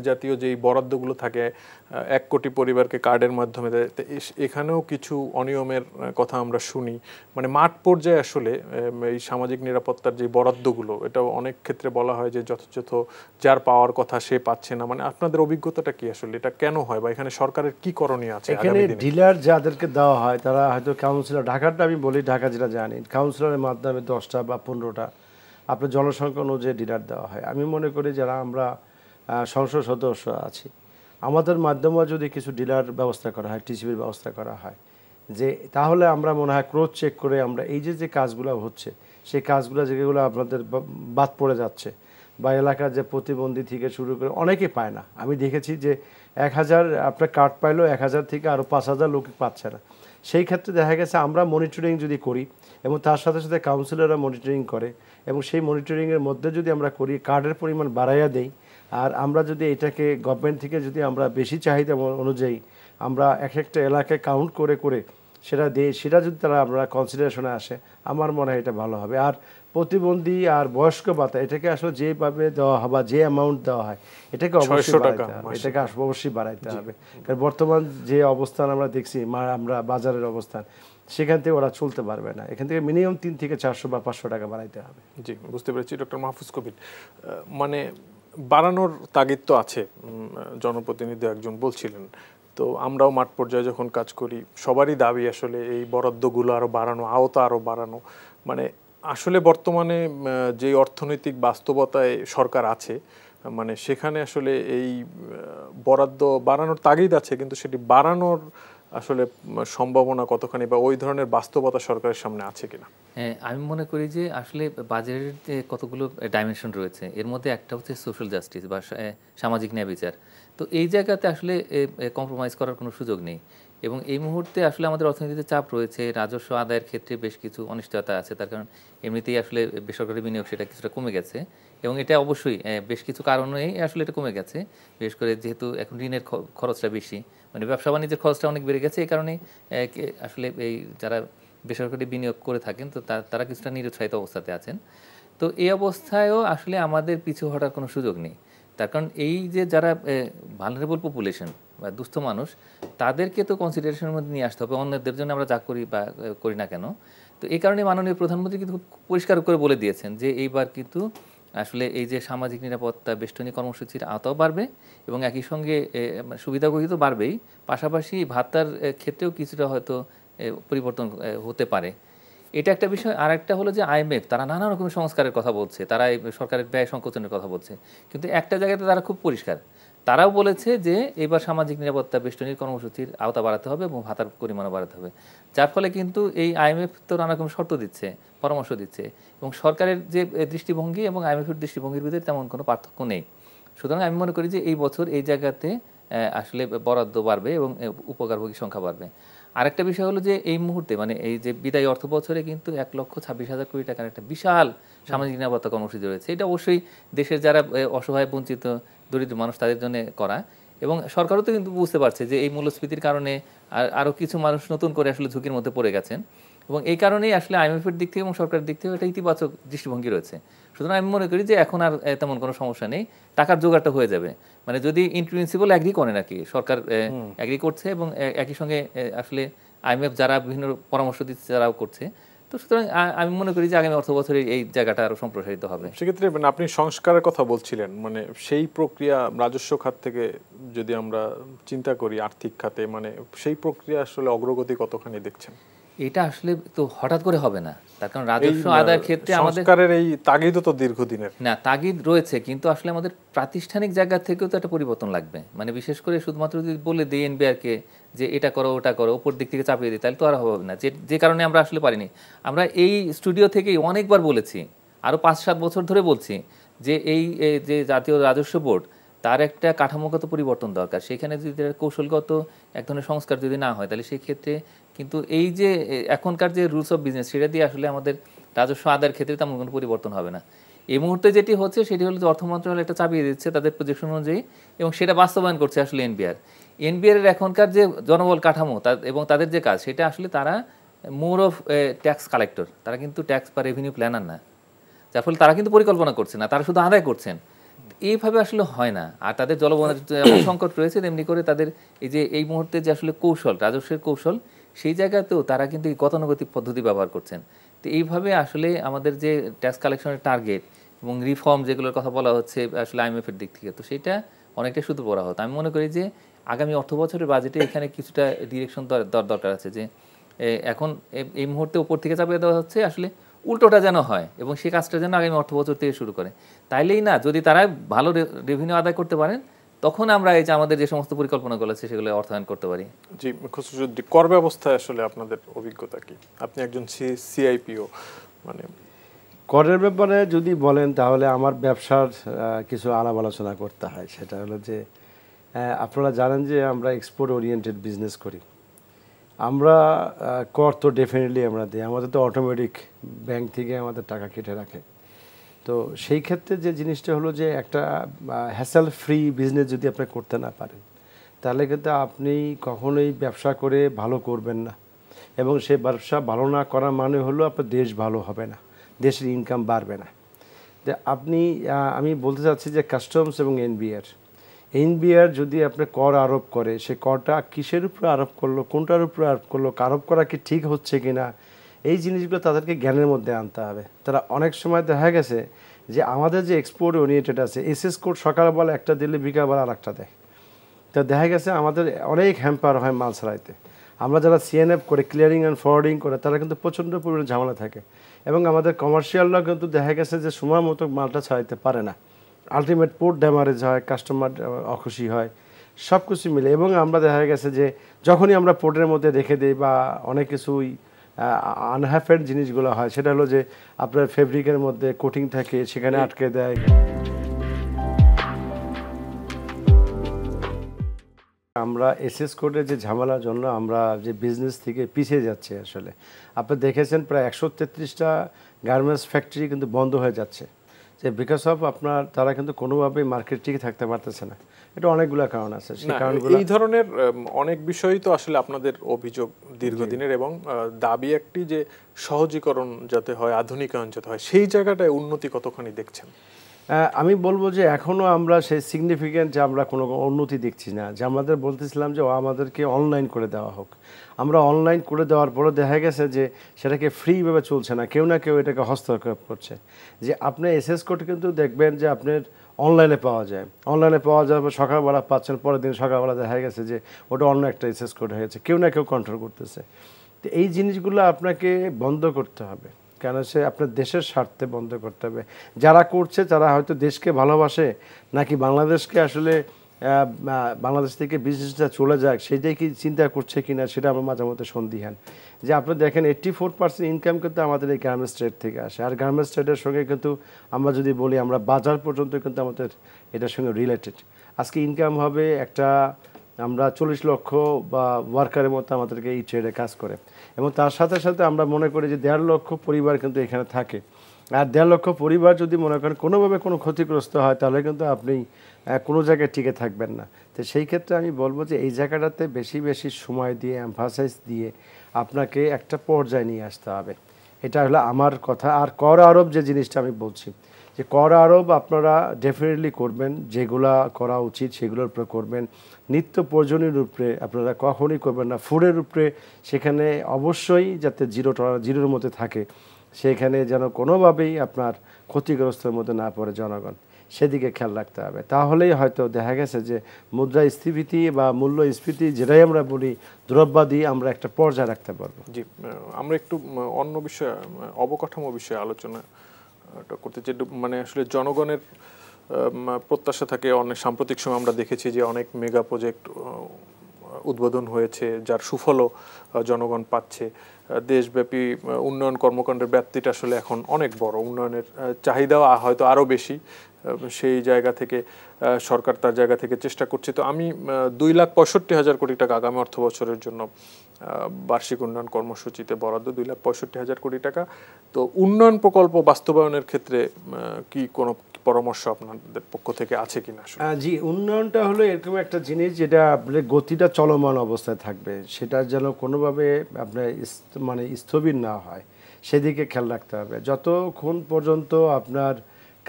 জাতীয় যেই বরাদ্দগুলো থাকে 1 কোটি পরিবারকে কার্ডের মাধ্যমে দেয়, এখানেও কিছু অনিয়মের কথা আমরা শুনি। মানে মাঠ পর্যায়ে আসলে এই সামাজিক নিরাপত্তার যে বরাদ্দগুলো, এটাও অনেক ক্ষেত্রে বলা হয় যে যথাযথ যার পাওয়ার কথা সে পাচ্ছে না। মানে আপনাদের অভিজ্ঞতাটা কি আসলে, এটা কেন হয় বা এখানে সরকারের কি করণীয় আছে? এখানে ডিলার যাদেরকে দেওয়া হয় তারা হয়তো কাউন্সিলর, ঢাকাটা আমি বলি, ঢাকা যেটা জানি, কাউন্সিলরের মাধ্যমে 10টা বা 15টা আপনার জনসংখ্যা অনুযায়ী ডিলার দেওয়া হয়। আমি মনে করি যারা আমরা সংসদ সদস্য আছি, আমাদের মাধ্যমে যদি কিছু ডিলার ব্যবস্থা করা হয়, টিসিবির ব্যবস্থা করা হয়, যে তাহলে আমরা মনে হয় ক্রস চেক করে আমরা এই যে কাজগুলো হচ্ছে সেই কাজগুলো যেগুলো আপনাদের বাদ পড়ে যাচ্ছে বা এলাকার যে প্রতিবন্ধী থেকে শুরু করে অনেকে পায় না। আমি দেখেছি যে 1000 আপনার কার্ড পাইলেও 1000 থেকে আরও 5000 লোক পাচ্ছে না। সেই ক্ষেত্রে দেখা গেছে আমরা মনিটরিং যদি করি এবং তার সাথে সাথে কাউন্সিলররা মনিটরিং করে এবং সেই মনিটরিংয়ের মধ্যে যদি আমরা করি, কার্ডের পরিমাণ বাড়াইয়া দেই, আর আমরা যদি এটাকে গভর্নমেন্ট থেকে যদি আমরা বেশি চাহিদা অনুযায়ী আমরা এক একটা এলাকায় কাউন্ট করে করে সেটা দিই, সেটা যদি তারা আমরা কনসিডারেশনে আসে, আমার মনে হয় এটা ভালো হবে। আর প্রতিবন্ধী আর বয়স্ক ভাতা এটাকে আসলে যেভাবে দেওয়া হয় বা যে অ্যামাউন্ট দেওয়া হয় এটাকে অবশ্যই বাড়াইতে হবে, এটাকে অবশ্যই বাড়াইতে হবে। কারণ বর্তমান যে অবস্থান আমরা দেখছি, আমরা বাজারের অবস্থান, সেখান থেকে ওরা চলতে পারবে না। এখান থেকে মিনিমাম 3 থেকে 400 বা 500 টাকা বাড়াইতে হবে। জি, বুঝতে পেরেছি ডক্টর মাহফুজ কবির। মানে বাড়ানোর তাগিদ তো আছে, জনপ্রতিনিধি একজন বলছিলেন। তো আমরাও মাঠ পর্যায়ে যখন কাজ করি সবারই দাবি আসলে এই বরাদ্দগুলো আরও বাড়ানো, আওতা আরও বাড়ানো। মানে আসলে বর্তমানে যে অর্থনৈতিক বাস্তবতায় সরকার আছে, মানে সেখানে আসলে এই বরাদ্দ বাড়ানোর তাগিদ আছে, কিন্তু সেটি বাড়ানোর আসলে সম্ভাবনা কতখানি বা ওই ধরনের বাস্তবতা সরকারের সামনে আছে কিনা? হ্যাঁ, আমি মনে করি যে আসলে বাজেটের যে কতগুলো ডাইমেনশন রয়েছে, এর মধ্যে একটা হচ্ছে সোশ্যাল জাস্টিস বা সামাজিক ন্যায় বিচার। তো এই জায়গাতে আসলে কম্প্রোমাইজ করার কোনো সুযোগ নেই। এবং এই মুহূর্তে আসলে আমাদের অর্থনীতিতে চাপ রয়েছে, রাজস্ব আদায়ের ক্ষেত্রে বেশ কিছু অনিশ্চয়তা আছে, তার কারণ এমনিতেই আসলে বেসরকারি বিনিয়োগ সেটা কিছুটা কমে গেছে এবং এটা অবশ্যই বেশ কিছু কারণেই আসলে এটা কমে গেছে। বিশেষ করে যেহেতু এখন ঋণের খরচটা বেশি, মানে ব্যবসা বাণিজ্যের খরচটা অনেক বেড়ে গেছে, এই কারণেই আসলে এই যারা বেসরকারি বিনিয়োগ করে থাকেন তো তারা কিছুটা নিরুৎসাহিত অবস্থাতে আছেন। তো এই অবস্থায়ও আসলে আমাদের পিছু হটার কোনো সুযোগ নেই, তার কারণ এই যে যারা ভালনারেবল পপুলেশন বা দুস্থ মানুষ, তাদেরকে তো কনসিডারেশনের মধ্যে নিয়ে আসতে হবে, অন্যদের জন্য আমরা যা করি বা করি না কেন। তো এই কারণে মাননীয় প্রধানমন্ত্রী কিন্তু খুব পরিষ্কার করে বলে দিয়েছেন যে এইবার কিন্তু আসলে এই যে সামাজিক নিরাপত্তা বেষ্টনী কর্মসূচির আওতাও বাড়বে এবং একই সঙ্গে সুবিধাগুলি তো বাড়বেই, পাশাপাশি ভাতার ক্ষেত্রেও কিছুটা হয়তো পরিবর্তন হতে পারে। এটা একটা বিষয়। আর একটা হলো যে IMF তারা নানা রকমের সংস্কারের কথা বলছে, তারা সরকারের ব্যয় সংকোচনের কথা বলছে, কিন্তু একটা জায়গাতে তারা খুব পরিষ্কার, তারাও বলেছে যে এবার সামাজিক নিরাপত্তা বেষ্টনীর কর্মসূচির আওতা বাড়াতে হবে এবং ভাতার পরিমাণও বাড়াতে হবে। যার ফলে কিন্তু এই IMF তো নানা রকম শর্ত দিচ্ছে, পরামর্শ দিচ্ছে এবং সরকারের যে দৃষ্টিভঙ্গি এবং IMF-এর দৃষ্টিভঙ্গির ভিতরে তেমন কোনো পার্থক্য নেই। সুতরাং আমি মনে করি যে এই বছর এই জায়গাতে আসলে বরাদ্দ বাড়বে এবং উপকারভোগী সংখ্যা বাড়বে। আরেকটা বিষয় হলো যে এই মুহূর্তে মানে এই যে বিদায়ী অর্থ বছরে কিন্তু 1,26,000 কোটি টাকার একটা বিশাল সামাজিক নিরাপত্তা কর্মসূচি রয়েছে। এটা অবশ্যই দেশের যারা অসহায় বঞ্চিত দরিদ্র মানুষ তাদের জন্য করা, এবং সরকারও তো কিন্তু বুঝতে পারছে যে এই মূল্যস্ফীতির কারণে আরও কিছু মানুষ নতুন করে আসলে ঝুঁকির মধ্যে পড়ে গেছেন এবং এই কারণেই আসলে IMF-এর দিক থেকে এবং সরকারের দিক থেকে একটা ইতিবাচক দৃষ্টিভঙ্গি রয়েছে। সুতরাং আমি মনে করি যে এখন আর তেমন কোনো সমস্যা নেই, টাকার জোগাড়টা হয়ে যাবে। মানে যদি ইন প্রিন্সিপাল অ্যাগ্রি করেন আর কি, সরকার অ্যাগ্রি করছে এবং একই সঙ্গে আসলে IMF যারা বিভিন্ন পরামর্শ দিচ্ছে তারাও করছে, তো সুতরাং আমি মনে করি যে আগামী অর্থ বছরে এই জায়গাটা আরও সম্প্রসারিত হবে। সেক্ষেত্রে মানে আপনি সংস্কারের কথা বলছিলেন, মানে সেই প্রক্রিয়া রাজস্ব খাত থেকে যদি আমরা চিন্তা করি আর্থিক খাতে, মানে সেই প্রক্রিয়া আসলে অগ্রগতি কতখানি দেখছেন? এটা আসলে তো হঠাৎ করে হবে না, তার কারণ রাজস্ব আদায়ের ক্ষেত্রে আমাদের সংস্কারের এই তাগিদ তো দীর্ঘদিনের। না, তাগিদ রয়েছে, কিন্তু আসলে আমাদের প্রাতিষ্ঠানিক জায়গা থেকেও তো একটা পরিবর্তন লাগবে। মানে বিশেষ করে শুধুমাত্র যদি বলে দিই NBR-কে যে এটা করো ওটা করো, ওপর দিক থেকে চাপিয়ে দিই, তাহলে তো আর হবে না। যে কারণে আমরা আসলে পারিনি। আমরা এই স্টুডিও থেকেই অনেকবার বলেছি, আরও 5-7 বছর ধরে বলছি যে এই যে জাতীয় রাজস্ব বোর্ড, তার একটা কাঠামোগত পরিবর্তন দরকার। সেখানে যদি কৌশলগত এক ধরনের সংস্কার যদি না হয়, তাহলে সেই ক্ষেত্রে কিন্তু এই যে এখনকার যে রুলস অফ বিজনেস, সেটা দিয়ে আসলে আমাদের রাজস্ব আদায়ের ক্ষেত্রে তেমন কোনো পরিবর্তন হবে না। এই মুহূর্তে যেটি হচ্ছে সেটি হলো যে অর্থ মন্ত্রণালয় একটা চাপিয়ে দিচ্ছে তাদের প্রজেকশন অনুযায়ী, এবং সেটা বাস্তবায়ন করছে আসলে NBR-এর এখনকার যে জনবল কাঠামো এবং তাদের যে কাজ, সেটা আসলে তারা মোর অফ ট্যাক্স কালেক্টর, তারা কিন্তু ট্যাক্স বা রেভিনিউ প্ল্যানার না। যার ফলে তারা কিন্তু পরিকল্পনা করছে না, তারা শুধু আদায় করছেন। এইভাবে আসলে হয় না। আর তাদের জলবনের সংকট রয়েছে, তেমনি করে তাদের এই যে এই মুহূর্তে যে আসলে কৌশল, রাজস্বের কৌশল, সেই জায়গাতেও তারা কিন্তু এই গতানুগতিক পদ্ধতি ব্যবহার করছেন। তো এইভাবে আসলে আমাদের যে ট্যাক্স কালেকশনের টার্গেট এবং রিফর্ম যেগুলোর কথা বলা হচ্ছে আসলে IMF-এর দিক থেকে, তো সেটা অনেকটা শুধু পড়া হতো। আমি মনে করি যে আগামী অর্থ বছরের বাজেটে এখানে কিছুটা ডিরেকশন দরকার আছে, যে এখন এই মুহূর্তে উপর থেকে চাপিয়ে দেওয়া হচ্ছে, আসলে উল্টোটা যেন হয় এবং সেই কাজটা যেন আগামী অর্থ বছর থেকে শুরু করে। তাইলেই না, যদি তারা ভালো রেভিনিউ আদায় করতে পারেন, তখন আমরা এই যে আমাদের যে সমস্ত পরিকল্পনাগুলো আছে সেগুলো অর্থায়ন করতে পারি। জি, খসরুদ্দিন, কর ব্যবস্থায় আসলে আপনাদের অভিজ্ঞতা কি? আপনি একজন CIPO, মানে করের ব্যাপারে যদি বলেন তাহলে আমার ব্যবসার কিছু আলাপ আলোচনা করতে হয়। সেটা হলো যে আপনারা জানেন যে আমরা এক্সপোর্ট ওরিয়েন্টেড বিজনেস করি। আমরা কর তো ডেফিনেটলি আমরা দিই, আমাদের তো অটোমেটিক ব্যাংক থেকে আমাদের টাকা কেটে রাখে। তো সেই ক্ষেত্রে যে জিনিসটা হলো যে একটা হ্যাসেল ফ্রি বিজনেস যদি আপনি করতে না পারেন তাহলে কিন্তু আপনি কখনোই ব্যবসা করে ভালো করবেন না, এবং সেই ব্যবসা ভালো না করা মানে হলো আপনার দেশ ভালো হবে না, দেশের ইনকাম বাড়বে না। তো আমি বলতে চাচ্ছি যে কাস্টমস এবং এনবিআর যদি আপনি কর আরোপ করে, সে করটা কিসের উপরে আরোপ করলো, কোনটার উপরে আরোপ করলো, আরোপ করা কি ঠিক হচ্ছে কিনা, এই জিনিসগুলো তাদেরকে জ্ঞানের মধ্যে আনতে হবে। তারা অনেক সময় দেখা গেছে যে আমাদের যে এক্সপোর্ট ওরিয়েন্টেড আছে, এসএস কোড সকালবেলা একটা দিলে বিকালবেলা আর একটা দেয়। তো দেখা গেছে আমাদের অনেক হ্যাম্পার হয় মাল ছাড়াইতে। আমরা যারা সিএনএফ করে, ক্লিয়ারিং অ্যান্ড ফরওয়ার্ডিং করে, তারা কিন্তু প্রচণ্ড পরিমাণে ঝামেলা থাকে, এবং আমাদের কমার্শিয়ালরা কিন্তু দেখা গেছে যে সময় মতো মালটা ছাড়াইতে পারে না। আলটিমেট পোর্ট ড্যামারেজ হয়, কাস্টমার অখুশি হয়, সব কিছু মিলে। এবং আমরা দেখা গেছে যে যখনই আমরা পোর্টের মধ্যে রেখে দিই বা অনেক কিছুই আনহ্যাপেড জিনিসগুলো হয়, সেটা হলো যে আপনার ফেব্রিকের মধ্যে কোটিং থাকে, সেখানে আটকে দেয়। আমরা এসএস কোডের যে ঝামেলার জন্য আমরা যে বিজনেস থেকে পিছিয়ে যাচ্ছে, আসলে আপনি দেখেছেন প্রায় 133টা গার্মেন্টস ফ্যাক্টরি কিন্তু বন্ধ হয়ে যাচ্ছে, যে বিকজ অফ আপনার তারা কিন্তু কোনোভাবেই মার্কেট টিকে থাকতে পারতেছে না। এটা অনেকগুলো কারণ আছে। সেই কারণগুলো, এই ধরনের অনেক বিষয়ই তো আসলে আপনাদের অভিযোগ দীর্ঘদিনের, এবং দাবি একটি যে সহজীকরণ যাতে হয়, আধুনিকায়ন যাতে হয়, সেই জায়গাটায় উন্নতি কতখানি দেখছেন? আমি বলবো যে এখনও আমরা সেই সিগনিফিক্যান্ট যে আমরা কোনো উন্নতি দেখছি না। যে আমাদের বলতেছিলাম যে আমাদেরকে অনলাইন করে দেওয়া হোক, আমরা অনলাইন করে দেওয়ার পরে দেখা গেছে যে সেটাকে ফ্রিভাবে চলছে না, কেউ না কেউ এটাকে হস্তক্ষেপ করছে। যে আপনি এসএস কোড কিন্তু দেখবেন যে আপনার অনলাইনে পাওয়া যায়, অনলাইনে পাওয়া যাবে, সকালবেলা পাচ্ছেন, পরের দিন সকালবেলা দেখা গেছে যে ওটা অন্য একটা এসএস কোড হয়েছে, কেউ না কেউ কন্ট্রোল করতেছে। তো এই জিনিসগুলো আপনাকে বন্ধ করতে হবে, কেন সে আপনার দেশের স্বার্থে বন্ধ করতে হবে। যারা করছে তারা হয়তো দেশকে ভালোবাসে, নাকি বাংলাদেশকে আসলে বাংলাদেশ থেকে বিজনেসটা চলে যাক সেটাই কি চিন্তা করছে কিনা, সেটা আমার মাঝে মধ্যে সন্দিহান। যে আপনি দেখেন 84% ইনকাম কিন্তু আমাদের এই গার্মেন্টস ট্রেড থেকে আসে, আর গার্মেন্টস ট্রেডের সঙ্গে কিন্তু আমরা যদি বলি আমরা বাজার পর্যন্ত কিন্তু আমাদের এটার সঙ্গে রিলেটেড। আজকে ইনকাম হবে একটা, আমরা 40 লক্ষ বা ওয়ার্কারের মতো আমাদেরকে এই ট্রেডে কাজ করে, এবং তার সাথে সাথে আমরা মনে করি যে 1.5 লক্ষ পরিবার কিন্তু এখানে থাকে। আর 1.5 লক্ষ পরিবার যদি মনে করেন কোনোভাবে কোনো ক্ষতিগ্রস্ত হয়, তাহলে কিন্তু আপনি কোনো জায়গায় টিকে থাকবেন না। তো সেই ক্ষেত্রে আমি বলবো যে এই জায়গাটাতে বেশি বেশি সময় দিয়ে, এমফাসাইজ দিয়ে আপনাকে একটা পর্যায়ে নিয়ে আসতে হবে। এটা হলো আমার কথা। আর কর আরোপ যে জিনিসটা আমি বলছি, যে কর আরোপ আপনারা ডেফিনেটলি করবেন, যেগুলা করা উচিত সেগুলোর উপরে করবেন। নিত্য প্রয়োজনীয় উপরে আপনারা কখনই করবেন না। ফুডের উপরে সেখানে অবশ্যই যাতে জিরোর মধ্যে থাকে, সেখানে যেন কোনোভাবেই আপনার ক্ষতিগ্রস্তের মধ্যে না পড়ে জনগণ, সেদিকে খেয়াল রাখতে হবে। তাহলেই হয়তো দেখা গেছে যে মুদ্রাস্ফীতি বা মূল্যস্ফীতি যেটাই আমরা বলি, দ্রব্যাদি আমরা একটা পর্যায়ে রাখতে পারবো। জি, আমরা একটু অন্য বিষয়ে, অবকাঠামো বিষয়ে আলোচনা করতে চাই। মানে আসলে জনগণের প্রত্যাশা থাকে অনেক, সাম্প্রতিক সময় আমরা দেখেছি যে অনেক মেগা প্রজেক্ট উদ্বোধন হয়েছে, যার সুফলও জনগণ পাচ্ছে। দেশব্যাপী উন্নয়ন কর্মকাণ্ডের ব্যাপ্তিটা আসলে এখন অনেক বড়, উন্নয়নের চাহিদাও হয়তো আরও বেশি। সেই জায়গা থেকে সরকার তার জায়গা থেকে চেষ্টা করছে। তো আমি 2,65,000 কোটি টাকা আগামী অর্থ বছরের জন্য বার্ষিক উন্নয়ন কর্মসূচিতে বরাদ্দ 2,65,000 কোটি টাকা। তো উন্নয়ন প্রকল্প বাস্তবায়নের ক্ষেত্রে কি কোনো পরামর্শ আপনাদের পক্ষ থেকে আছে কিনা? জি, উন্নয়নটা হলো এরকম একটা জিনিস যেটা আপনার গতিটা চলমান অবস্থায় থাকবে, সেটা যেন কোনোভাবে আপনার মানে স্থবির না হয়, সেদিকে খেয়াল রাখতে হবে। যতক্ষণ পর্যন্ত আপনার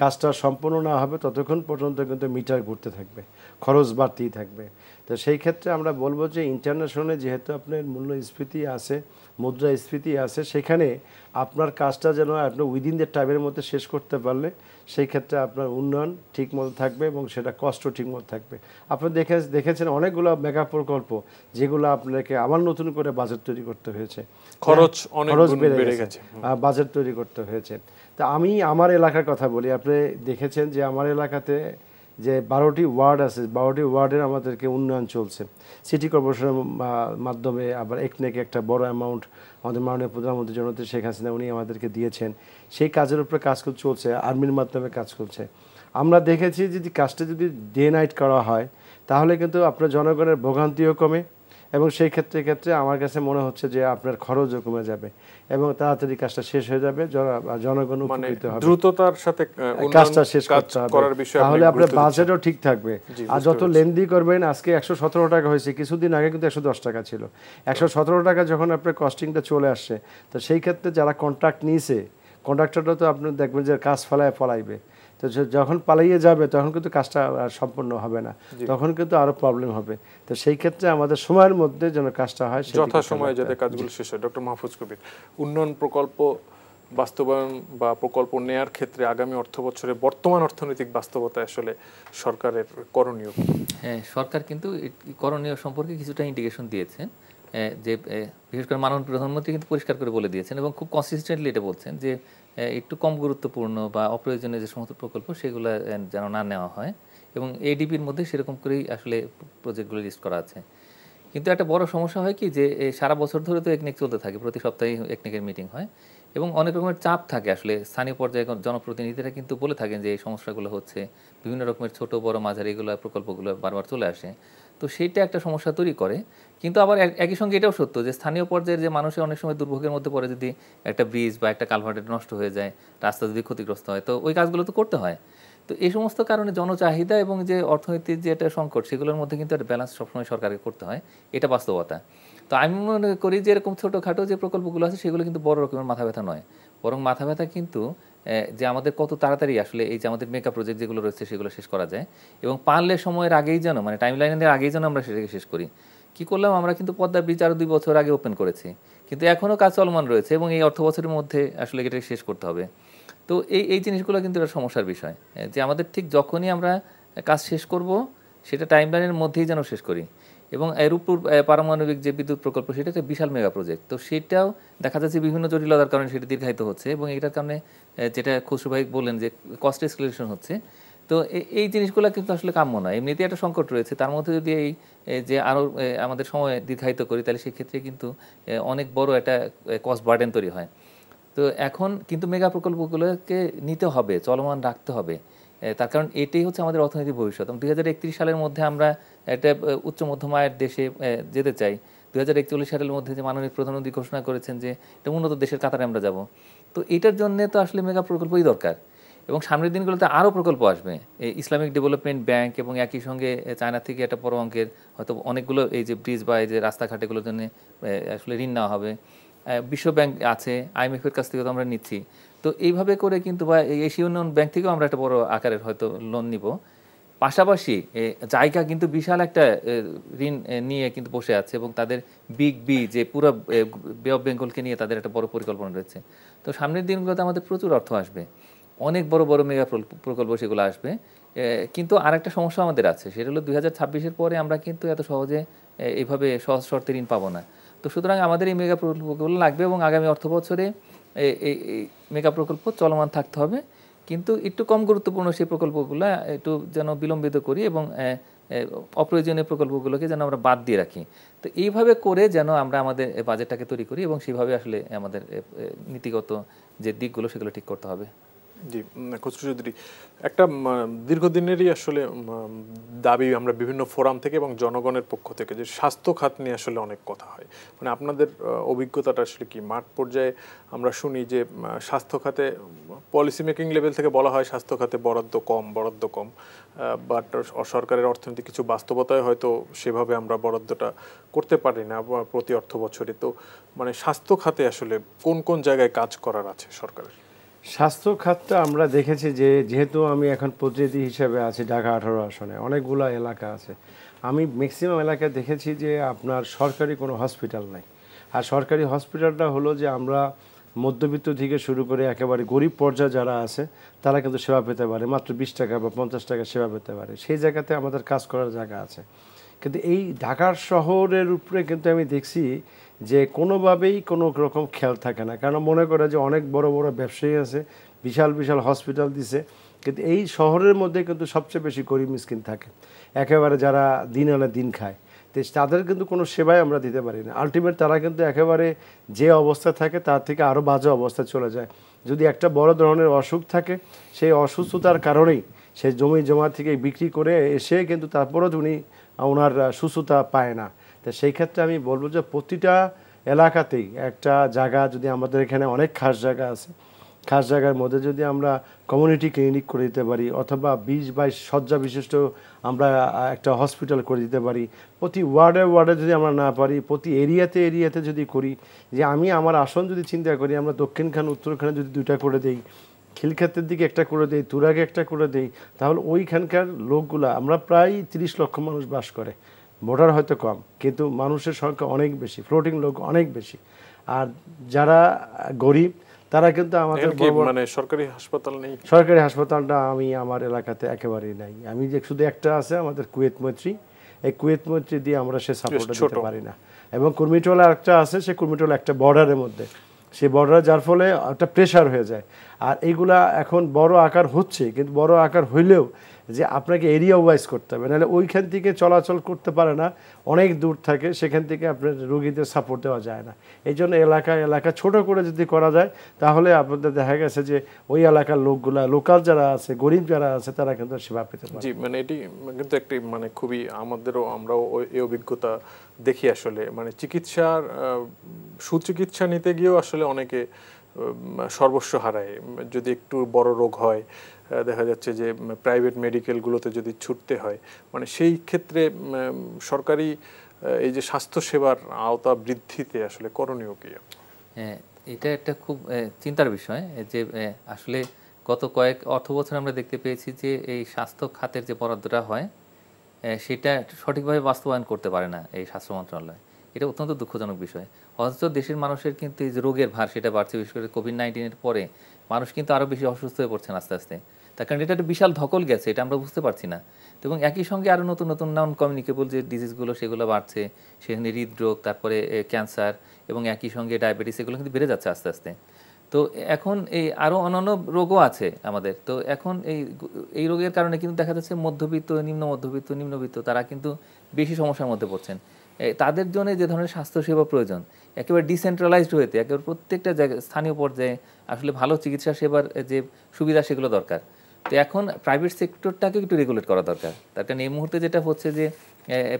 কাজটা সম্পূর্ণ না হবে ততক্ষণ পর্যন্ত কিন্তু মিটার ঘুরতে থাকবে, খরচ বাড়তেই থাকবে। তো সেই ক্ষেত্রে আমরা বলবো যে ইন্টারন্যাশনালে যেহেতু আপনার মূল্যস্ফীতি আছে, মুদ্রাস্ফীতি আছে, সেখানে আপনার কাজটা যেন আপনি উইদিন দ্য টাইমের মধ্যে শেষ করতে পারলে সেই ক্ষেত্রে আপনার উন্নয়ন ঠিক মতো থাকবে এবং সেটা কষ্ট ঠিক মতো থাকবে। আপনি দেখেছেন অনেকগুলো মেগা প্রকল্প যেগুলো আপনাকে আবার নতুন করে বাজেট তৈরি করতে হয়েছে, খরচ বেড়ে গেছে, বাজেট তৈরি করতে হয়েছে। তা আমি আমার এলাকার কথা বলি, আপনি দেখেছেন যে আমার এলাকাতে যে 12টি ওয়ার্ড আছে, 12টি ওয়ার্ডের আমাদেরকে উন্নয়ন চলছে সিটি কর্পোরেশনের মাধ্যমে। আবার একনেকে একটা বড় অ্যামাউন্ট আমাদের মাননীয় প্রধানমন্ত্রী জননেত্রী শেখ হাসিনা উনি আমাদেরকে দিয়েছেন, সেই কাজের উপরে কাজ চলছে, আর্মির মাধ্যমে কাজ করছে। আমরা দেখেছি যদি কাজটা যদি ডে নাইট করা হয় তাহলে কিন্তু আপনার জনগণের ভোগান্তিও কমে, এবং সেই ক্ষেত্রে আমার কাছে মনে হচ্ছে যে আপনার খরচও কমে যাবে এবং তাড়াতাড়ি কাজটা শেষ হয়ে যাবে, জনগণ উপকৃত হবে, দ্রুততার সাথে কাজটা শেষ করতে হবে, করার বিষয়ে তাহলে আপনার বাজেটও ঠিক থাকবে। আর যত লেন্দি করবেন, আজকে 117 টাকা হয়েছে, কিছুদিন আগে কিন্তু 110 টাকা ছিল, 117 টাকা যখন আপনার কস্টিংটা চলে আসছে, তো সেই ক্ষেত্রে যারা কন্ট্রাক্ট নিয়েছে, কন্ট্রাক্টরটা তো আপনি দেখবেন যে কাজ ফলাইবে, তো যখন পালাইয়ে যাবে তখন কিন্তু কাজটা সম্পূর্ণ হবে না, তখন কিন্তু আরো প্রবলেম হবে। তো সেই ক্ষেত্রে আমাদের সময়ের মধ্যে যেন কাজটা হয়, যথাসময়ে যাতে কাজগুলো শেষ হয়। ডক্টর মাহফুজ কবির, উন্নয়ন প্রকল্প বাস্তবায়ন বা প্রকল্প নেয়ার ক্ষেত্রে আগামী অর্থবছরে বর্তমান অর্থনৈতিক বাস্তবতায় আসলে সরকারের করণীয়? হ্যাঁ, সরকার কিন্তু করণীয় সম্পর্কে কিছুটা ইন্ডিকেশন দিয়েছে, যে বিশেষ করে মাননীয় প্রধানমন্ত্রী কিন্তু পরিষ্কার করে বলে দিয়েছেন এবং খুব কনসিস্টেন্টলি এটা বলছেন যে একটু কম গুরুত্বপূর্ণ বা অপ্রয়োজনীয় যে সমস্ত প্রকল্প সেগুলো যেন না নেওয়া হয়, এবং এডিপির মধ্যে সেরকম করেই আসলে প্রজেক্টগুলো লিস্ট করা আছে। কিন্তু একটা বড় সমস্যা হয় কি, যে সারা বছর ধরে তো একনেক চলতে থাকে, প্রতি সপ্তাহে একনেকের মিটিং হয় এবং অনেক রকমের চাপ থাকে। আসলে স্থানীয় পর্যায়ে জনপ্রতিনিধিরা কিন্তু বলে থাকেন যে এই সমস্যাগুলো হচ্ছে, বিভিন্ন রকমের ছোট বড় মাঝারি এগুলো প্রকল্পগুলো বারবার চলে আসে, তো সেইটা একটা সমস্যা তৈরি করে। কিন্তু আবার একই সঙ্গে এটাও সত্য যে স্থানীয় পর্যায়ের যে মানুষের অনেক সময় দুর্ভোগের মধ্যে পড়ে, যদি একটা ব্রিজ বা একটা কালভার্ট নষ্ট হয়ে যায়, রাস্তা যদি ক্ষতিগ্রস্ত হয়, তো ওই কাজগুলো তো করতে হয়। তো এই সমস্ত কারণে জনচাহিদা এবং যে অর্থনীতির যে একটা সংকট, সেগুলোর মধ্যে কিন্তু একটা ব্যালেন্স সবসময় সরকারকে করতে হয়, এটা বাস্তবতা। তো আমি মনে করি যে এরকম ছোটোখাটো যে প্রকল্পগুলো আছে সেগুলো কিন্তু বড় রকমের মাথা ব্যথা নয়, বরং মাথা ব্যথা কিন্তু যে আমাদের কত তাড়াতাড়ি আসলে এই যে আমাদের মেগা প্রজেক্ট যেগুলো রয়েছে সেগুলো শেষ করা যায়, এবং পারলে সময়ের আগেই যেন, মানে টাইম লাইনের আগেই যেন আমরা সেটাকে শেষ করি। কি করলাম আমরা, কিন্তু পদ্মা ব্রিজ আরও 2 বছর আগে ওপেন করেছি, কিন্তু এখনও কাজ চলমান রয়েছে এবং এই অর্থ বছরের মধ্যে আসলে এটাকে শেষ করতে হবে। তো এই জিনিসগুলো কিন্তু একটা সমস্যার বিষয়, যে আমাদের ঠিক যখনই আমরা কাজ শেষ করব সেটা টাইম লাইনের মধ্যেই যেন শেষ করি। এবং রূপপুর পারমাণবিক যে বিদ্যুৎ প্রকল্প, সেটা একটা বিশাল মেগা প্রজেক্ট, তো সেটাও দেখা যাচ্ছে বিভিন্ন জটিলতার কারণে সেটা দীর্ঘায়িত হচ্ছে, এবং এটার কারণে যেটা খসরু ভাই বললেন যে কস্ট এসকেলেশন হচ্ছে। তো এই জিনিসগুলো কিন্তু আসলে কাম্য না, এমনিতেই একটা সংকট রয়েছে, তার মধ্যে যদি এই যে আরও আমাদের সময় দীর্ঘায়িত করি, তাহলে সেক্ষেত্রে কিন্তু অনেক বড় একটা কস্ট বার্ডেন তৈরি হয়। তো এখন কিন্তু মেগা প্রকল্পগুলোকে নিতে হবে, চলমান রাখতে হবে, তার কারণ এটাই হচ্ছে আমাদের অর্থনীতির ভবিষ্যৎ। 2031 সালের মধ্যে আমরা একটা উচ্চ মধ্যম আয়ের দেশে যেতে চাই। 2041 সালের মধ্যে যে মাননীয় প্রধানমন্ত্রী ঘোষণা করেছেন যে এটা উন্নত দেশের কাতারে আমরা যাব, তো এটার জন্য তো আসলে মেগা প্রকল্পই দরকার। এবং সামনের দিনগুলোতে আরও প্রকল্প আসবে, ইসলামিক ডেভেলপমেন্ট ব্যাংক এবং একই সঙ্গে চায়না থেকে একটা বড় অঙ্কের হয়তো অনেকগুলো এই যে ব্রিজ বা এই যে রাস্তাঘাট এগুলোর জন্য আসলে ঋণ নেওয়া হবে। বিশ্ব ব্যাংক আছে, IMF-এর কাছ থেকে তো আমরা নিচ্ছি। তো এইভাবে করে কিন্তু, বা এশীয় উন্নয়ন ব্যাংক থেকেও আমরা একটা বড় আকারের হয়তো লোন নিব। পাশাপাশি জায়গা কিন্তু বিশাল একটা ঋণ নিয়ে কিন্তু বসে আছে, এবং তাদের বিগ বি যে পুরো বে অফ বেঙ্গলকে নিয়ে তাদের একটা বড় পরিকল্পনা রয়েছে। তো সামনের দিনগুলোতে আমাদের প্রচুর অর্থ আসবে, অনেক বড় বড় মেগা প্রকল্প সেগুলো আসবে। কিন্তু আরেকটা সমস্যা আমাদের আছে, সেটা হলো 2026-এর পরে আমরা কিন্তু এত সহজে এইভাবে সহজ শর্তে ঋণ পাবো না। তো সুতরাং আমাদের এই মেগা প্রকল্পগুলো লাগবে, এবং আগামী অর্থ বছরে এই মেগা প্রকল্প চলমান থাকতে হবে, কিন্তু একটু কম গুরুত্বপূর্ণ সেই প্রকল্পগুলো একটু যেন বিলম্বিত করি, এবং অপ্রয়োজনীয় প্রকল্পগুলোকে যেন আমরা বাদ দিয়ে রাখি। তো এইভাবে করে যেন আমরা আমাদের বাজেটটাকে তৈরি করি, এবং সেইভাবে আসলে আমাদের নীতিগত যে দিকগুলো সেগুলো ঠিক করতে হবে। জি, খসরু চৌধুরী, একটা দীর্ঘদিনেরই আসলে দাবি আমরা বিভিন্ন ফোরাম থেকে এবং জনগণের পক্ষ থেকে, যে স্বাস্থ্য খাত নিয়ে আসলে অনেক কথা হয়। মানে আপনাদের অভিজ্ঞতাটা আসলে কি? মাঠ পর্যায়ে আমরা শুনি যে স্বাস্থ্য খাতে পলিসি মেকিং লেভেল থেকে বলা হয় স্বাস্থ্য খাতে বরাদ্দ কম, বাট সরকারের অর্থনীতি কিছু বাস্তবতায় হয়তো সেভাবে আমরা বরাদ্দটা করতে পারি না প্রতি অর্থ বছরে। তো মানে স্বাস্থ্য খাতে আসলে কোন কোন জায়গায় কাজ করার আছে সরকারের? স্বাস্থ্য খাতটা আমরা দেখেছি যে, যেহেতু আমি এখন প্রতিনিধি হিসেবে আছি ঢাকা 18 আসনে, অনেকগুলো এলাকা আছে, আমি ম্যাক্সিমাম এলাকায় দেখেছি যে আপনার সরকারি কোনো হসপিটাল নাই। আর সরকারি হসপিটালটা হলো যে আমরা মধ্যবিত্ত থেকে শুরু করে একেবারে গরিব পর্যায়ে যারা আছে তারা কিন্তু সেবা পেতে পারে, মাত্র 20 টাকা বা 50 টাকা সেবা পেতে পারে, সেই জায়গাতে আমাদের কাজ করার জায়গা আছে। কিন্তু এই ঢাকার শহরের উপরে কিন্তু আমি দেখছি যে কোনোভাবেই কোনো রকম খেয়াল থাকে না, কারণ মনে করে যে অনেক বড় বড় ব্যবসায়ী আছে, বিশাল বিশাল হসপিটাল দিছে, কিন্তু এই শহরের মধ্যে কিন্তু সবচেয়ে বেশি গরিব মিসকিন থাকে, একেবারে যারা দিন আনে দিন খায়। তো তাদের কিন্তু কোনো সেবাই আমরা দিতে পারি না। আলটিমেট তারা কিন্তু একেবারে যে অবস্থা থাকে তার থেকে আরও বাজে অবস্থায় চলে যায়। যদি একটা বড় ধরনের অসুখ থাকে, সেই অসুস্থতার কারণেই সে জমি জমা থেকে বিক্রি করে এসে কিন্তু তারপরও উনি ওনার সুস্থতা পায় না। তো সেই ক্ষেত্রে আমি বলবো যে প্রতিটা এলাকাতেই একটা জায়গা, যদি আমাদের এখানে অনেক খাস জায়গা আছে, খাস জায়গার মধ্যে যদি আমরা কমিউনিটি ক্লিনিক করে দিতে পারি, অথবা 20-22 শয্যা বিশিষ্ট আমরা একটা হসপিটাল করে দিতে পারি, প্রতি ওয়ার্ডে ওয়ার্ডে যদি আমরা না পারি, প্রতি এরিয়াতে যদি করি, যে আমি আমার আসন যদি চিন্তা করি, আমরা দক্ষিণখান উত্তরখানে যদি 2টা করে দেই, খিলক্ষেতের দিকে একটা করে দেই, তুরাগে একটা করে দেই, তাহলে ওইখানকার লোকগুলা, আমরা প্রায় 30 লক্ষ মানুষ বাস করে, ভোটার হয়তো কম কিন্তু মানুষের সংখ্যা অনেক বেশি, ফ্লোটিং লোক অনেক বেশি। আর যারা গরিব তারা কিন্তু আমাদের মানে সরকারি হাসপাতাল নেই। সরকারি হাসপাতালটা আমি আমার এলাকাতে একেবারেই নাই। আমি যে শুধু একটা আছে আমাদের কুয়েত মৈত্রী, এই কুয়েত মৈত্রী দিয়ে আমরা সে সাপোর্টটা দিতে পারি না। এবং কুর্মিটোলা একটা আছে, সে কুর্মিটোলা একটা বর্ডারের মধ্যে, সেই বর্ডার যার ফলে একটা প্রেশার হয়ে যায়। আর এইগুলা এখন বড় আকার হচ্ছে, কিন্তু বড় আকার হইলেও যে আপনাকে এরিয়া ওয়াইজ করতে হবে, নাহলে ওইখান থেকে চলাচল করতে পারে না, অনেক দূর থাকে, সেখান থেকে আপনার রোগীদের সাপোর্ট দেওয়া যায় না। এই জন্য এলাকা ছোট করে যদি করা যায়, তাহলে আপনাদের দেখা গেছে যে ওই এলাকার লোকগুলা, লোকাল যারা আছে, গরিব যারা আছে, তারা কিন্তু সেবা পেতে পারে। জি, মানে এটি কিন্তু একটি মানে খুবই আমরাও এই অভিজ্ঞতা দেখি আসলে, মানে চিকিৎসার সুচিকিৎসা নিতে গিয়েও আসলে অনেকে সর্বস্ব হারায়। যদি একটু বড় রোগ হয়, দেখা যাচ্ছে যে প্রাইভেট মেডিকেলগুলোতে যদি ছুটতে হয়, মানে সেই ক্ষেত্রে সরকারি এই যে স্বাস্থ্যসেবার আওতা বৃদ্ধিতে আসলে করণীয় কি? এটা একটা খুব চিন্তার বিষয় যে আসলে গত কয়েক অর্থ বছর আমরা দেখতে পেয়েছি যে এই স্বাস্থ্য খাতের যে বরাদ্দটা হয় সেটা সঠিকভাবে বাস্তবায়ন করতে পারে না এই স্বাস্থ্য মন্ত্রণালয়। এটা অত্যন্ত দুঃখজনক বিষয়। অথচ দেশের মানুষের কিন্তু এই যে রোগের ভার সেটা বাড়ছে, বিশেষ করে কোভিড-19-এর পরে মানুষ কিন্তু আরও বেশি অসুস্থ হয়ে পড়ছেন আস্তে আস্তে। তার কারণ এটা একটা বিশাল ধকল গেছে, এটা আমরা বুঝতে পারছি না। এবং একই সঙ্গে আরও নতুন নতুন নন কমিউনিকেবল যে ডিজিজগুলো সেগুলো বাড়ছে, সেখানে হৃদরোগ, তারপরে ক্যান্সার এবং একই সঙ্গে ডায়াবেটিস, এগুলো কিন্তু বেড়ে যাচ্ছে আস্তে আস্তে। তো এখন এই আরও অন্যান্য রোগও আছে আমাদের। তো এখন এই রোগের কারণে কিন্তু দেখা যাচ্ছে মধ্যবিত্ত, নিম্নবিত্ত তারা কিন্তু বেশি সমস্যার মধ্যে পড়ছেন। তাদের জন্য যে ধরনের স্বাস্থ্যসেবা প্রয়োজন, একেবারে ডিসেন্ট্রালাইজড হইতে একেবারে প্রত্যেকটা জায়গায় স্থানীয় পর্যায়ে আসলে ভালো চিকিৎসা সেবার যে সুবিধা সেগুলো দরকার। তো এখন প্রাইভেট সেক্টরটাকে একটু রেগুলেট করা দরকার। তার কারণ এই মুহূর্তে যেটা হচ্ছে যে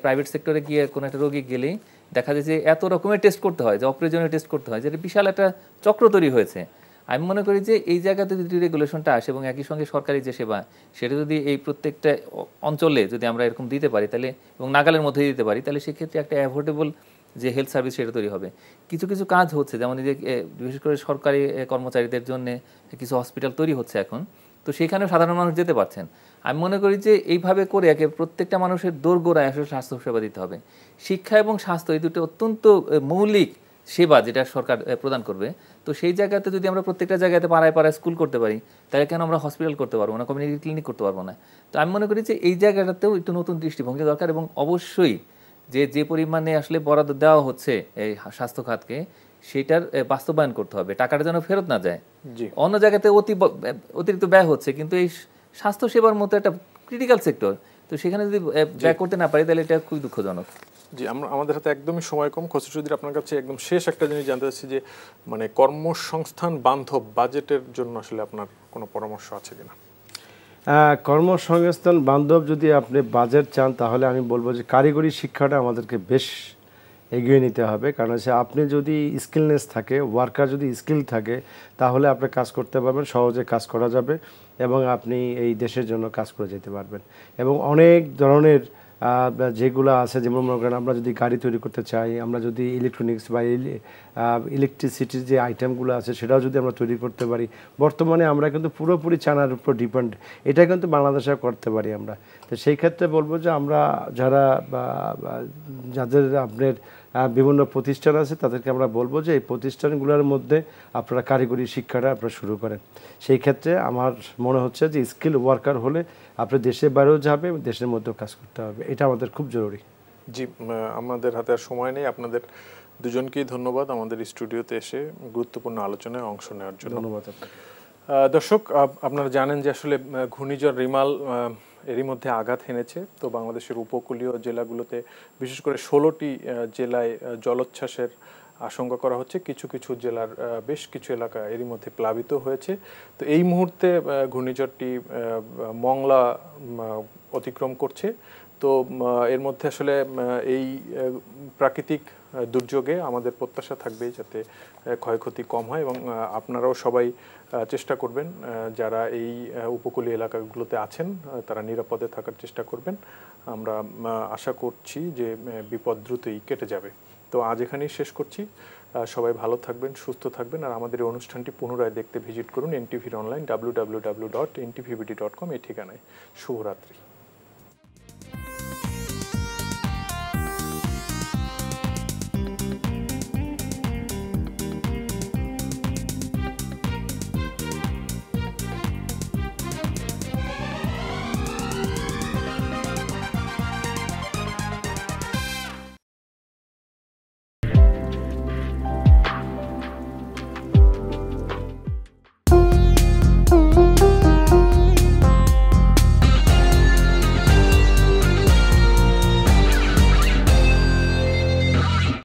প্রাইভেট সেক্টরে গিয়ে কোনো একটা রোগী গেলেই দেখা যায় যে এত রকমের টেস্ট করতে হয়, যে অপ্রয়োজনীয় টেস্ট করতে হয়, যেটা বিশাল একটা চক্র তৈরি হয়েছে। আমি মনে করি যে এই জায়গাতে যদি রেগুলেশনটা আসে এবং একই সঙ্গে সরকারি যে সেবা সেটা যদি এই প্রত্যেকটা অঞ্চলে যদি আমরা এরকম দিতে পারি, তাহলে এবং নাগালের মধ্যে দিতে পারি, তাহলে সেক্ষেত্রে একটা অ্যাফোর্ডেবল যে হেলথ সার্ভিস সেটা তৈরি হবে। কিছু কিছু কাজ হচ্ছে, যেমন এই যে বিশেষ করে সরকারি কর্মচারীদের জন্য কিছু হসপিটাল তৈরি হচ্ছে এখন, তো সেখানেও সাধারণ মানুষ যেতে পারছেন। আমি মনে করি যে এইভাবে করে প্রত্যেকটা মানুষের দোরগোড়ায় আসলে স্বাস্থ্যসেবা দিতে হবে। শিক্ষা এবং স্বাস্থ্য এই দুটো অত্যন্ত মৌলিক সেবা যেটা সরকার প্রদান করবে। তো সেই জায়গাতে যদি আমরা প্রত্যেকটা জায়গাতে পাড়ায় পাড়ায় স্কুল করতে পারি, তাহলে কেন আমরা হসপিটাল করতে পারবো না, কমিউনিটি ক্লিনিক করতে পারবো না? তো আমি মনে করি যে এই জায়গাটাতেও একটু নতুন দৃষ্টিভঙ্গি দরকার, এবং অবশ্যই যে পরিমাণে আসলে বরাদ্দ দেওয়া হচ্ছে এই স্বাস্থ্য খাতকে সেটার বাস্তবায়ন করতে হবে, টাকাটা যেন ফেরত না যায়। অন্য জায়গাতে অতিরিক্ত ব্যয় হচ্ছে, কিন্তু এই স্বাস্থ্য সেবার মতো একটা ক্রিটিক্যাল সেক্টর, তো সেখানে যদি ব্যয় করতে না পারি তাহলে এটা খুবই দুঃখজনক। জি, আমাদের হাতে একদমই সময় কম। খসরু চৌধুরী, আপনার কাছে একদম শেষ একটা জিনিস জানতে চাচ্ছি যে মানে কর্মসংস্থান বান্ধব বাজেটের জন্য আসলে আপনার কোনো পরামর্শ আছে কিনা? কর্মসংস্থান বান্ধব যদি আপনি বাজেট চান, তাহলে আমি বলবো যে কারিগরি শিক্ষাটা আমাদেরকে বেশ এগিয়ে নিতে হবে। কারণ হচ্ছে আপনি যদি স্কিলনেস থাকে, ওয়ার্কার যদি স্কিল থাকে, তাহলে আপনি কাজ করতে পারবেন, সহজে কাজ করা যাবে এবং আপনি এই দেশের জন্য কাজ করে যেতে পারবেন। এবং অনেক ধরনের যেগুলো আছে, যেমন মনে করেন আমরা যদি গাড়ি তৈরি করতে চাই, আমরা যদি ইলেকট্রনিক্স বা ইলেকট্রিসিটির যে আইটেমগুলো আছে সেটাও যদি আমরা তৈরি করতে পারি, বর্তমানে আমরা কিন্তু পুরোপুরি চায়নার উপর ডিপেন্ড, এটা কিন্তু বাংলাদেশে করতে পারি আমরা। তো সেই ক্ষেত্রে বলবো যে আমরা যাদের আপনার বিভিন্ন প্রতিষ্ঠান আছে তাদেরকে আমরা বলবো যে এই প্রতিষ্ঠানগুলোর মধ্যে আপনারা কারিগরি শিক্ষাটা আপনারা শুরু করেন। সেই ক্ষেত্রে আমার মনে হচ্ছে যে স্কিল ওয়ার্কার হলে আপনি দেশের বাইরেও যাবে, দেশের মধ্যেও কাজ করতে হবে, এটা আমাদের খুব জরুরি। জি, আমাদের হাতে আর সময় নেই। আপনাদের দুজনকেই ধন্যবাদ আমাদের স্টুডিওতে এসে গুরুত্বপূর্ণ আলোচনায় অংশ নেওয়ার জন্য। ধন্যবাদ আপনাকে। দর্শক, আপনারা জানেন যে আসলে ঘূর্ণিঝড় রিমাল এরই মধ্যে আঘাত হেনেছে। তো বাংলাদেশের উপকূলীয় জেলাগুলোতে বিশেষ করে 16টি জেলায় জলোচ্ছ্বাসের আশঙ্কা করা হচ্ছে। কিছু কিছু জেলার বেশ কিছু এলাকা এরই মধ্যে প্লাবিত হয়েছে। তো এই মুহূর্তে ঘূর্ণিঝড়টি মংলা অতিক্রম করছে। তো এর মধ্যে আসলে এই প্রাকৃতিক দুর্যোগে আমাদের প্রত্যাশা থাকবে যাতে ক্ষয়ক্ষতি কম হয়, এবং আপনারাও সবাই চেষ্টা করবেন, যারা এই উপকূলীয় এলাকাগুলোতে আছেন তারা নিরাপদে থাকার চেষ্টা করবেন। আমরা আশা করছি যে বিপদ দ্রুতই কেটে যাবে। তো আজ এখানেই শেষ করছি। সবাই ভালো থাকবেন, সুস্থ থাকবেন, আর আমাদের এই অনুষ্ঠানটি পুনরায় দেখতে ভিজিট করুন এনটিভির অনলাইন www.ntvbd.com এই ঠিকানায়। শুভরাত্রি।